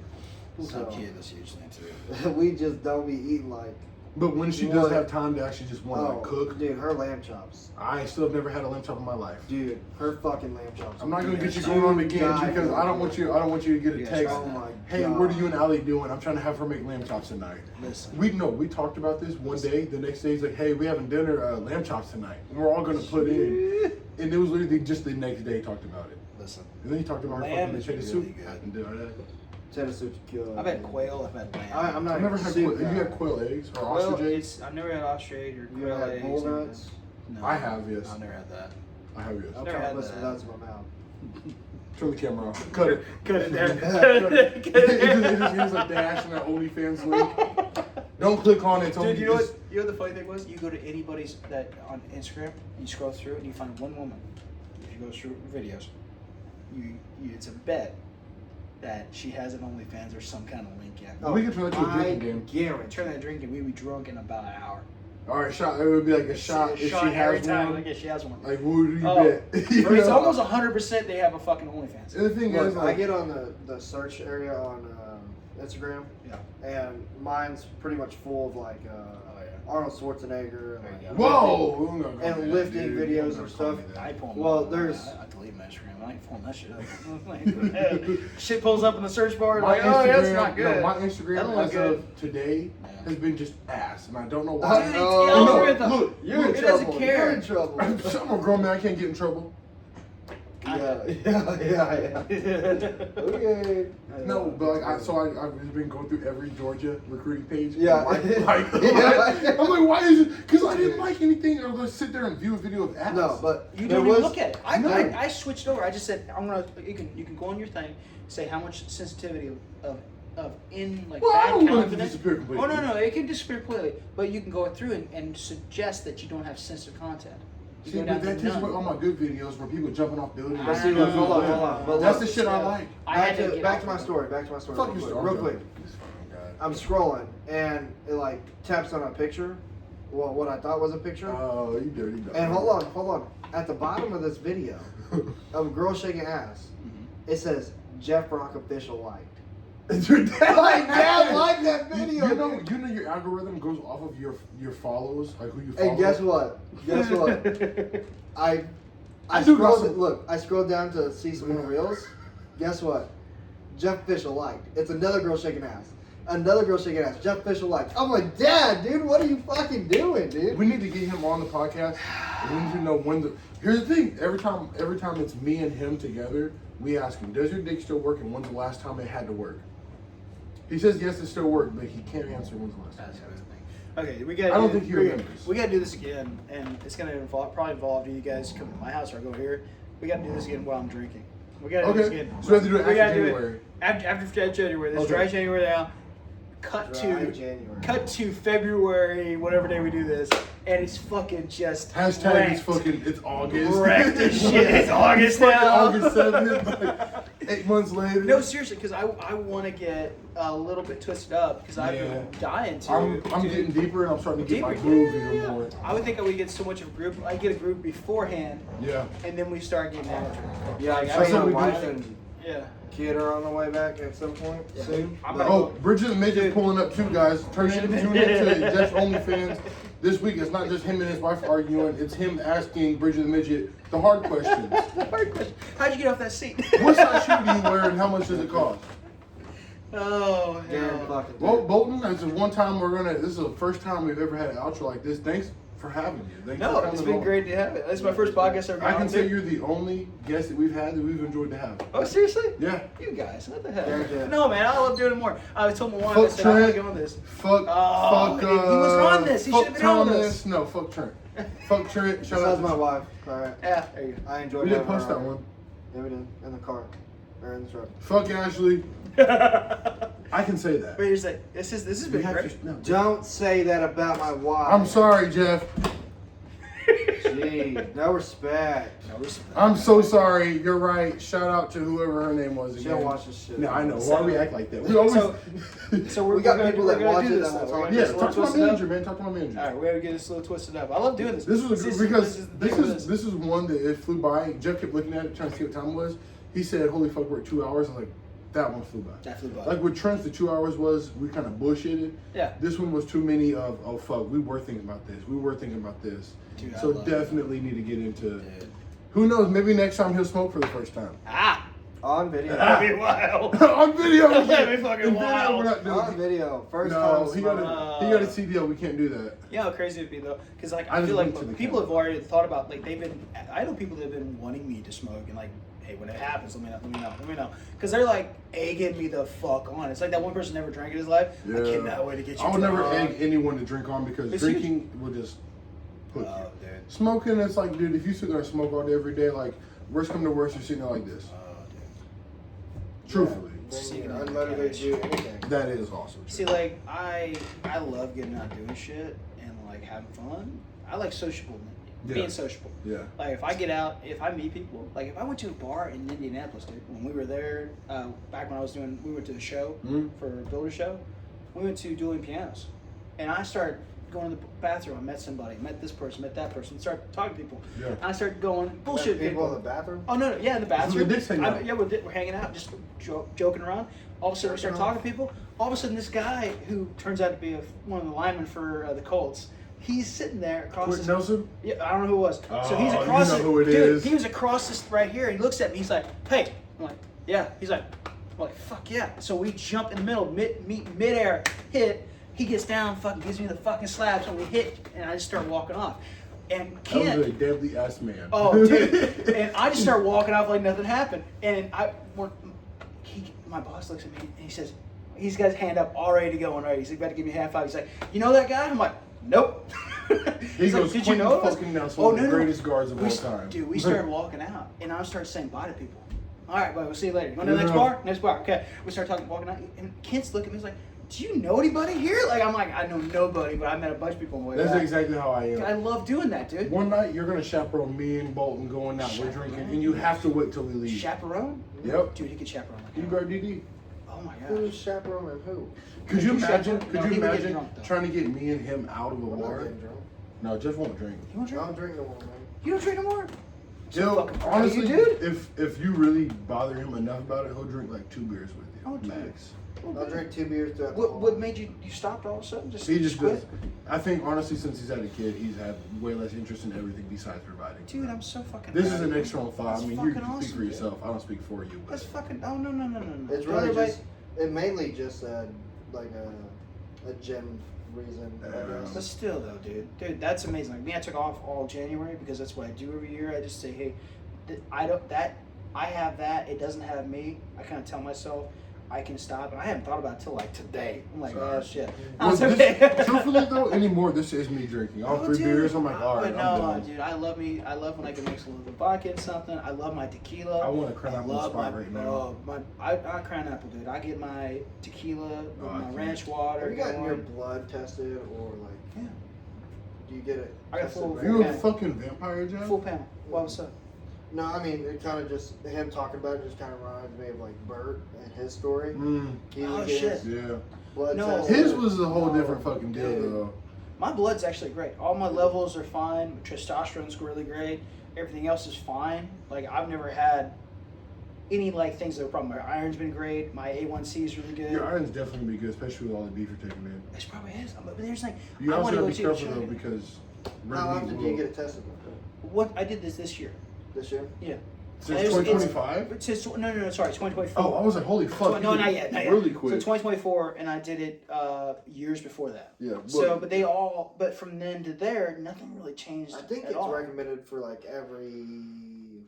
Full-time So- kid is a huge thing too. we just don't be eating like. but when she You does want- have time to actually just want to like cook, dude, her lamb chops. I still have never had a lamb chop in my life. Dude, her fucking lamb chops. I'm not gonna get you Dude, going on again God, because I don't want you to get a Yeah, text. Oh my Hey, God. what are you and Ali doing? I'm trying to have her make lamb chops tonight. Listen. We talked about this one day. The next day he's like, hey, we having dinner, lamb chops tonight. And we're all gonna put in. And it was literally just the next day he talked about it. Listen. And then he talked about her Lamb fucking is potato really soup. good. I can do that. Cheddar soup's killer. I've had quail. I've had lamb. I'm not. I've never had soup quail. Have you guy. had quail eggs or Well, ostrich eggs? I've never had ostrich egg or You quail ever had eggs. walnuts? No. I have, yes. I've never had that. I have, yes. I'm Never trying had to put some that. nuts in my mouth. Turn the camera off. Cut it. Cut it there. it just gives a dash in that OnlyFans link. Don't click on it. It's only Dude, you know just- what? You know what the funny thing was? You go to anybody's that on Instagram, you scroll through and you find one woman. If you go through videos, it's a bet that she has an OnlyFans or some kind of link in. We can turn that to a drinking game. Guarantee. Turn that drink and we'd be drunk in about an hour. All right, shot. It would be like a shot if she every has time. one. Like, yeah, she has one. Like, what do you Oh, bet? You It's know? almost 100% they have a fucking OnlyFans. And the thing Look, is, I like, get on the search area on Instagram, Yeah. and mine's pretty much full of like Arnold Schwarzenegger and like, Whoa! and lifting videos and stuff. I pull them Well, up. there's- I delete my Instagram. I ain't pulling that shit up. Shit pulls up in the search bar. My Like, oh, yeah, that's Instagram, not good. no, my That Instagram don't look as good. of today Yeah. has been just ass, and I don't know I why. Dude, know. the No, algorithm. look, You're in It doesn't trouble. care. You're in trouble. I'm a grown man. I can't get in trouble. Yeah. Okay. No, but like I've just been going through every Georgia recruiting page. Yeah. I'm like, why is it? Because I didn't like anything. Or let's sit there and view a video of ass. No, but You there don't even was- look at it. No. I switched over. I just said I'm gonna. You can go on your thing, say how much sensitivity of in like Well, I bad don't want it to confidence. disappear completely. Oh no, it can disappear completely. But you can go through and suggest that you don't have sensitive content. You See, go but down that to takes none. away all my good videos where people jumping off buildings. I see, know. look, hold on. But That's look, the shit I like. I had to get back off to my of it. story. Back to my story. Fuck real your quick, story. Real quick. This fucking guy. I'm scrolling and it like taps on a picture. Well, what I thought was a picture. Oh, you dirty dog. And hold on. At the bottom of this video of a girl shaking ass, Mm-hmm. it says Jeff Rock official liked. Your dad, My dad liked that video. You know your algorithm goes off of your follows, like who you follow. And guess what? I do scrolled. gossip. Look, I scrolled down to see some more reels. Guess what? Jeff Official liked. It's another girl shaking ass. Another girl shaking ass. Jeff Official liked. I'm like, Dad, dude, what are you fucking doing, dude? We need to get him on the podcast. We need to know when the. Here's the thing. Every time it's me and him together, we ask him, "Does your dick still work?" And when's the last time it had to work? He says yes, it still works, but he can't answer when's the last time. That's everything. Okay, we got. I don't think he remembers. We got to do this again, and it's gonna probably involve you guys come to my house or I go here. We got to do this again while I'm drinking. We got to do this Okay, again. so we have to do it We after gotta do it January. After January. This is Okay. dry January now. Cut Dry to January. cut to February, whatever day we do this, and it's fucking just Hashtag wrecked. it's fucking it's August. Wrecked as shit. It's August fucking now. August 7th, like 8 months later. No, seriously, because I want to get a little bit twisted up because I've Yeah. been dying to. I'm to- getting deeper and I'm starting to get my Deeper? groove Yeah. even more. I would think I would get so much of a group. I get a group beforehand, Yeah. and then we start getting after it. Yeah, I'm Like, sure That's my what we wife do. and Yeah. kid are on the way back at some point soon. I'm But- not- Oh, Bridget the Midget's Dude. pulling up too, guys. Tune in to Jeff's OnlyFans. This week, it's not just him and his wife arguing. It's him asking Bridget the Midget the hard questions. Hard question. How'd you get off that seat? What size shoe do you wear and how much does it cost? Oh, Darren hell. fucking Well, dude. Bolton, this is one time this is the first time we've ever had an outro like this. Thanks for having you. Thanks No, for it's coming been on. great to have it. This is my first podcast I've I gone can say to. you're the only guest that we've had that we've enjoyed to have. Oh, seriously? Yeah. You guys, what the hell? Yeah. No, man, I love doing it more. I told my wife, Fuck I said, I want Trent. to get on this. Fuck, Oh, fuck, he was on this. He fuck should've been on Thomas. this. No, fuck Trent. Fuck Trent. Shout Besides out my to wife. Alright. Yeah, there you I enjoyed We didn't having post her that on. one. Yeah, we did. In the car. Or in the truck. Fuck Ashley. go. I can say that. Wait, here's like, this has We been have great. to- no. Don't say that about my wife. I'm sorry, Jeff. Gee, no respect. I'm so sorry. You're right. Shout out to whoever her name was She again. don't watch this shit. No, I know. So- Why we act like that? We always. So we're We got gonna, people we're that gonna watch do it this that will though. We're talk. gonna yeah, get this talk to my twisted up. manager, man. Talk to my manager. All right, we're gonna get this a little twisted up. I love doing this. This was because the this thing with is this is one that it flew by. Jeff kept looking at it, trying to see what time it was. He said, "Holy fuck, we're at 2 hours." I was like, "That one flew by." That flew by. Like with Trent's, the 2 hours was we kind of bullshitted. Yeah. This one was too many of oh fuck, we were thinking about this. We were thinking about this. 2 So hours. definitely need to get into. Dude. Who knows? Maybe next time he'll smoke for the first time. Ah, On video. that'd be wild. On video. That'd be fucking In video, wild. we're not doing On video. First No, time. he smoking. got a CDL. We can't do that. You know how crazy it'd be though, because like I I just feel went like to the people camera. have already thought about like they've been. I know people that have been wanting me to smoke and like, hey, when it happens, let me know, because they're like egging me the fuck on. It's like that one person never drank in his life. I cannot wait to get you. I would never drunk. egg anyone to drink on because It's drinking will just put you. Oh, dude. Smoking, it's like, dude, if you sit there and smoke all day every day, like, worst come to worst, you're sitting there like this. Oh, dude. Truthfully, Then you're unmotivated to do anything. that is awesome. See, like I love getting out doing shit and like having fun. I like sociable, being Yeah. sociable. Yeah. Like if I get out, if I meet people, like if I went to a bar in Indianapolis, dude, when we were there, back when we went to a show Mhm. for a builder show, we went to Dueling Pianos, and I started going to the bathroom. I met somebody, met this person, met that person, started talking to people. Yeah. And I started going bullshit People in the bathroom. Oh no, yeah, in the This is bathroom. the dicks hanging out. Yeah, we're hanging out, just joking around. All of a sudden, we start talking to people. All of a sudden, this guy who turns out to be one of the linemen for the Colts he's sitting there across. Quentin this, Nelson? Yeah, I don't know who it was. So Oh, he's across. you know who it dude, is. he was across this right here. And he looks at me. He's like, "Hey," I'm like, "Yeah." He's like, "I'm like, fuck yeah!" So we jump in the middle, mid-air hit. He gets down, fucking gives me the fucking slaps, and we hit, and I just start walking off. And That Kent, was a deadly ass man. oh dude, and I just start walking off like nothing happened. And my boss looks at me and he says, he's got his hand up, all ready to go and ready. He's about to give me a half five. He's like, "You know that guy?" I'm like, "Nope." He goes, "Did you know us?" fucking Nelson, one of the greatest guards of all time. Dude, we started walking out, and I started saying bye to people. All right, bye. We'll see you later. You want to the next bar? Next bar. Okay. We started talking, walking out, and Kent's looking at me. He's like, "Do you know anybody here?" Like, I'm like, "I know nobody, but I met a bunch of people on the way That's back." exactly how I am. I love doing that, dude. One night you're gonna chaperone me and Bolton going out. We're drinking, and you have to wait till we leave. Chaperone? Yep. Dude, he could chaperone like You that. guard DD. Oh my Who's gosh. chaperoning who? Could you imagine? No, Could he you would get imagine drunk, though. trying to get me and him out of a I'm not bar? getting drunk. No, Jeff won't drink. You want to I drink? don't drink no more, man. You don't drink no more? He'll, fucking proud of honestly, you, dude. if you really bother him enough about it, he'll drink like 2 beers with you, Oh, dude. max. I'll drink 2 beers throughout the What made you stopped all of a sudden? He just quit? does. I think honestly, since he's had a kid, he's had way less interest in everything besides providing. Dude, I'm so fucking This proud is of an you. external thought. That's I mean, you fucking can speak awesome, for dude. yourself. I don't speak for you. But That's fucking. Oh no. It's Tell really everybody- just, it mainly just like a gym reason. I guess. But still though, dude, that's amazing. Like me, I took off all January because that's what I do every year. I just say, hey, I have that. It doesn't have me. I kind of tell myself I can stop, and I haven't thought about it till like today. I'm like, Sorry. oh shit. Well, It's okay. truthfully though, anymore, this is me drinking. All Oh, 3 dude. beers, I'm like, all right, But I'm no, done. dude, I love when I can mix a little vodka in something. I love my tequila. I want a crown apple love spot my, right now. oh, I crown apple, dude. I get my tequila with Oh, I my can't. ranch water. Have you gotten your going. blood tested or like? Yeah. Do you get it? I got tested full- right? You a Okay. fucking vampire, Jeff? Full panel. What was up? No, I mean it kind of just him talking about it just kind of reminds me of like Bert and his story. He Oh, would get shit. his Yeah. blood No. tested. His was a whole No. different fucking deal, Dude. though. My blood's actually great. All my levels are fine. Testosterone's really great. Everything else is fine. Like I've never had any like things that are a problem. My iron's been great. My A1C is really good. Your iron's definitely gonna be good, especially with all the beef you're taking in. It probably is. But there's like You I also want to gotta go be to careful the though gym. because red How meat often do will- you get it tested? What I did this year. This year? Yeah. Since It's- 2025? It says no. Sorry, 2024. Oh, I was like, holy fuck. No, you not did yet. Really quick. So 2024, and I did it years before that. Yeah. So, but from then to there, nothing really changed. I think at it's all. recommended for like every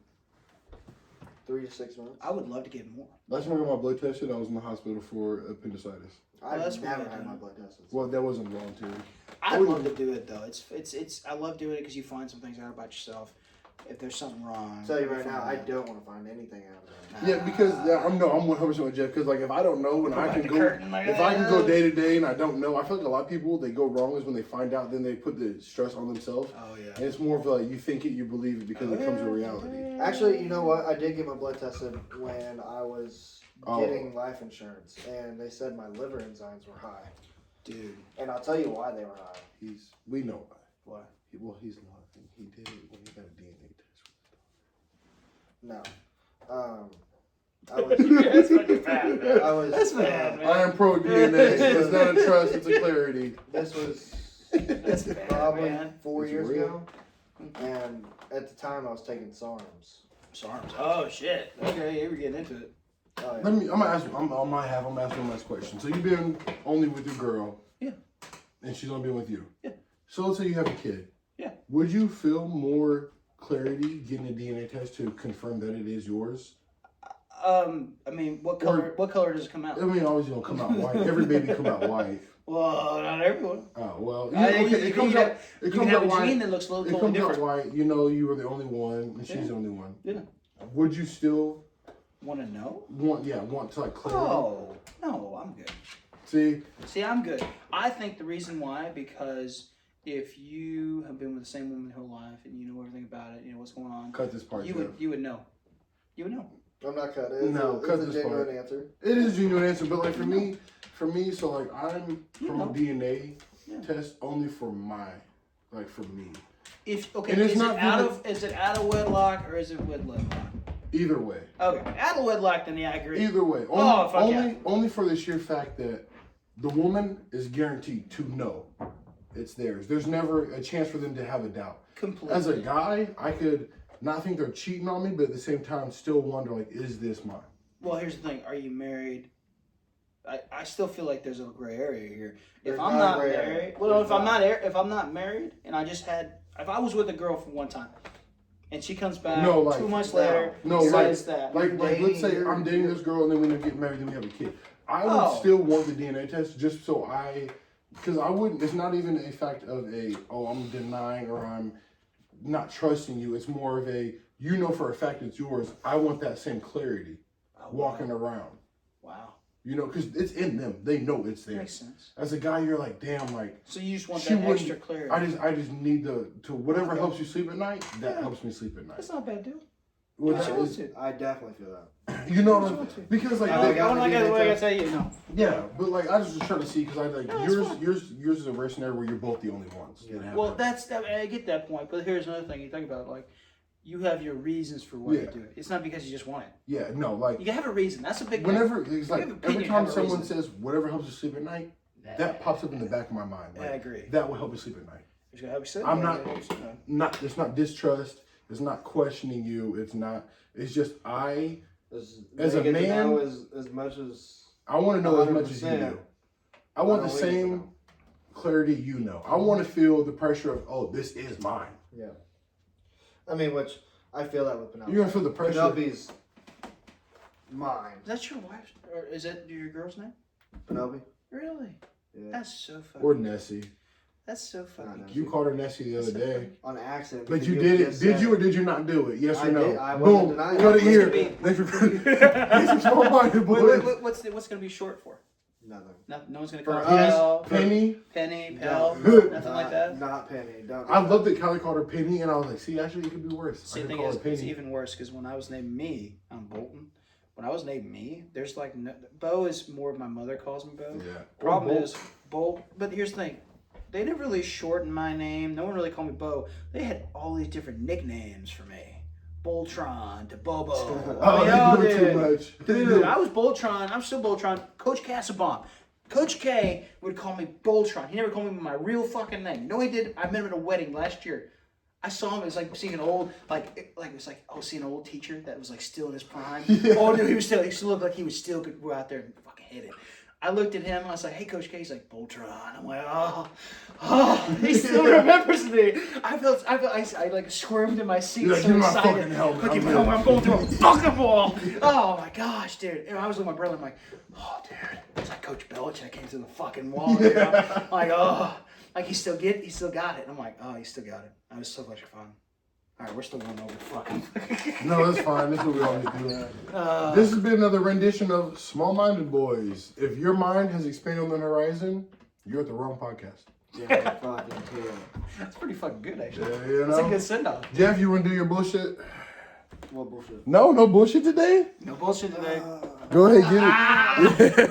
3 to 6 months. I would love to get more. last time I got my blood tested, I was in the hospital for appendicitis. I've that's never weird, had dude. my blood tested. Well, that wasn't voluntary. I'd love to do it though. It's. I love doing it because you find some things out about yourself. If there's something wrong. I'll tell you right find now, I out. don't want to find anything out of it. Yeah, because I'm 100% with Jeff. Because like if I don't know and I Behind can the go, curtain, like, if I can go day to day and I don't know, I feel like a lot of people they go wrong is when they find out, then they put the stress on themselves. Oh And yeah. it's more of like you think it, you believe it because it comes to reality. Actually, you know what? I did get my blood tested when I was Oh. getting life insurance, and they said my liver enzymes were high. Dude. And I'll tell you why they were high. We know why. Why? Well, he's not. He did it when he got a DNA test. No. I was. That's fucking bad, man. I was. That's bad, man. I am pro DNA. So it's not a trust, it's a clarity. This was That's bad, probably man. 4 It's years real. ago, and at the time I was taking SARMs. SARMs. Oh shit. Okay, you were getting into it. Oh, yeah. I'm gonna ask. I'm asking one last question. So you've been only with your girl. Yeah. And she's only been with you. Yeah. So let's say you have a kid. Yeah. Would you feel more clarity getting a DNA test to confirm that it is yours? I mean, what color does it come out? I mean, obviously, don't come out white. Every baby come out white. Well, not everyone. Oh well. I Yeah, think okay, you it comes can out. have- It You can comes have out a gene white. that looks a little It totally comes out different. white. You know, you were the only one, and Yeah. she's the only one. Yeah. Would you still Want to know? want to like clarity? Oh, no, I'm good. See, I'm good. I think the reason why, because if you have been with the same woman your whole life and you know everything about it, you know what's going on, cut this part. you Jeff. would know. You would know. I'm not cutting. No, cut it's a this genuine part. answer. It is a genuine answer, but like for me, so like I'm You from know. a DNA Yeah. test only for for me. If okay, And it's is not it out of wedlock or is it with wedlock? Either way, Okay, out of wedlock, then yeah, I agree. either way. Oh, fuck only for the sheer fact that the woman is guaranteed to know. it's theirs. There's never a chance for them to have a doubt. Completely. As a guy, I could not think they're cheating on me, but at the same time, still wonder, like, is this mine? Well, here's the thing. Are you married? I still feel like there's a gray area here. There's If I'm not a not gray married, area. well, There's if I'm not married, and if I was with a girl for one time, and she comes back No, like- 2 months later, No, says that, Like, let's say dating, I'm dating this girl and then we end up getting married and we have a kid. I would Oh. still want the DNA test just so because I wouldn't, it's not even a fact of I'm denying or I'm not trusting you. It's more of you know for a fact it's yours. I want that same clarity walking around. wow, You know, because it's in them. They know it's that makes theirs. sense. As a guy, you're like, damn, like, So you just want she that wouldn't- extra clarity. I just need to whatever helps you sleep at night, that helps me sleep at night. That's not a bad deal. Well, Why that should is- you? I definitely feel that. you know what Why I'm should you? because like I I got don't the like DNA what I test. tell you. No. yeah, but like I was just trying to see because I like No, that's fine. yours is a rare scenario where you're both the only ones. that have Well, that. I get that point, but here's another thing. You think about it, like, you have your reasons for why you Yeah. do it. It's not because you just want it. Yeah, no, like You have a reason. That's a big thing. whenever it's like have an every opinion, time have a someone reason. says whatever helps you sleep at night, that pops up in the back of my mind. Like, I agree. That will help you sleep at night. It's gonna help you sleep. I'm Yeah, not- it helps you, man. Not it's not distrust. It's not questioning you. It's not. It's just As a They get to man- know as much as I want to know as much as you 100%. do. I want the don't really same know. clarity you know. I want to feel the pressure of this is mine. Yeah. I mean, which I feel that with Penelope. You're gonna feel the pressure. Penelope's mine. Is that your wife's, or is that your girl's name? Penelope. Really? Yeah. That's so fucking. Or Nessie. That's so fucking. know. You called her Nessie the other That's so day. funny. On accident. But because you had did it. just Did said you or did you not do it? Yes I or no? did. I wasn't Boom. denying Got it. it here. What's it Thanks for These are small-minded boys. What's gonna be short for? Nothing. No one's gonna For call us, her Pell, Penny. Penny, Pell, No, nothing like that. Not Penny. Don't. I love that Kylie called her Penny, and I was like, see, actually, it could be worse. See, I the could thing call is, her it's Penny. even worse because when I was named me, I'm Bolton. When I was named me, there's like no, Bo is more. My mother calls me Bo. Yeah. Problem Bolt. is Bolt. But here's the thing, they didn't really shorten my name. No one really called me Bo. They had all these different nicknames for me. Boltron to Bobo. Oh, I mean, they do it too much. They Dude, do. I was Boltron. I'm still Boltron. Coach Casabon. Coach K would call me Boltron. He never called me by my real fucking name. You know what he did? I met him at a wedding last year. I saw him. It was like seeing an old, seeing an old teacher that was like still in his prime. Yeah. Oh, dude, he still looked like he was still could go out there and fucking hit it. I looked at him. I was like, "Hey, Coach K." He's like, "Boltron." I'm like, "Oh, he still remembers me." I like squirmed in my seat, You're like, so "Give me my excited. fucking helmet, Like, I'm give me my good." I'm going through a fucking wall. Oh my gosh, dude! And I was with my brother. I'm like, "Oh, dude, it's like Coach Belichick came through the fucking wall." Dude. I'm like, "Oh, like he still got it." I'm like, "Oh, he still got it." I was so much fun. All right, we're still going over fucking. No, that's fine. This is what we always do. This has been another rendition of Small-Minded Boys. If your mind has expanded on the horizon, you're at the wrong podcast. Yeah, fucking kill. That's pretty fucking good, actually. Yeah, you That's a know? good send off. Jeff, you want to do your bullshit? What bullshit? No bullshit today? No bullshit today. Go ahead, get it.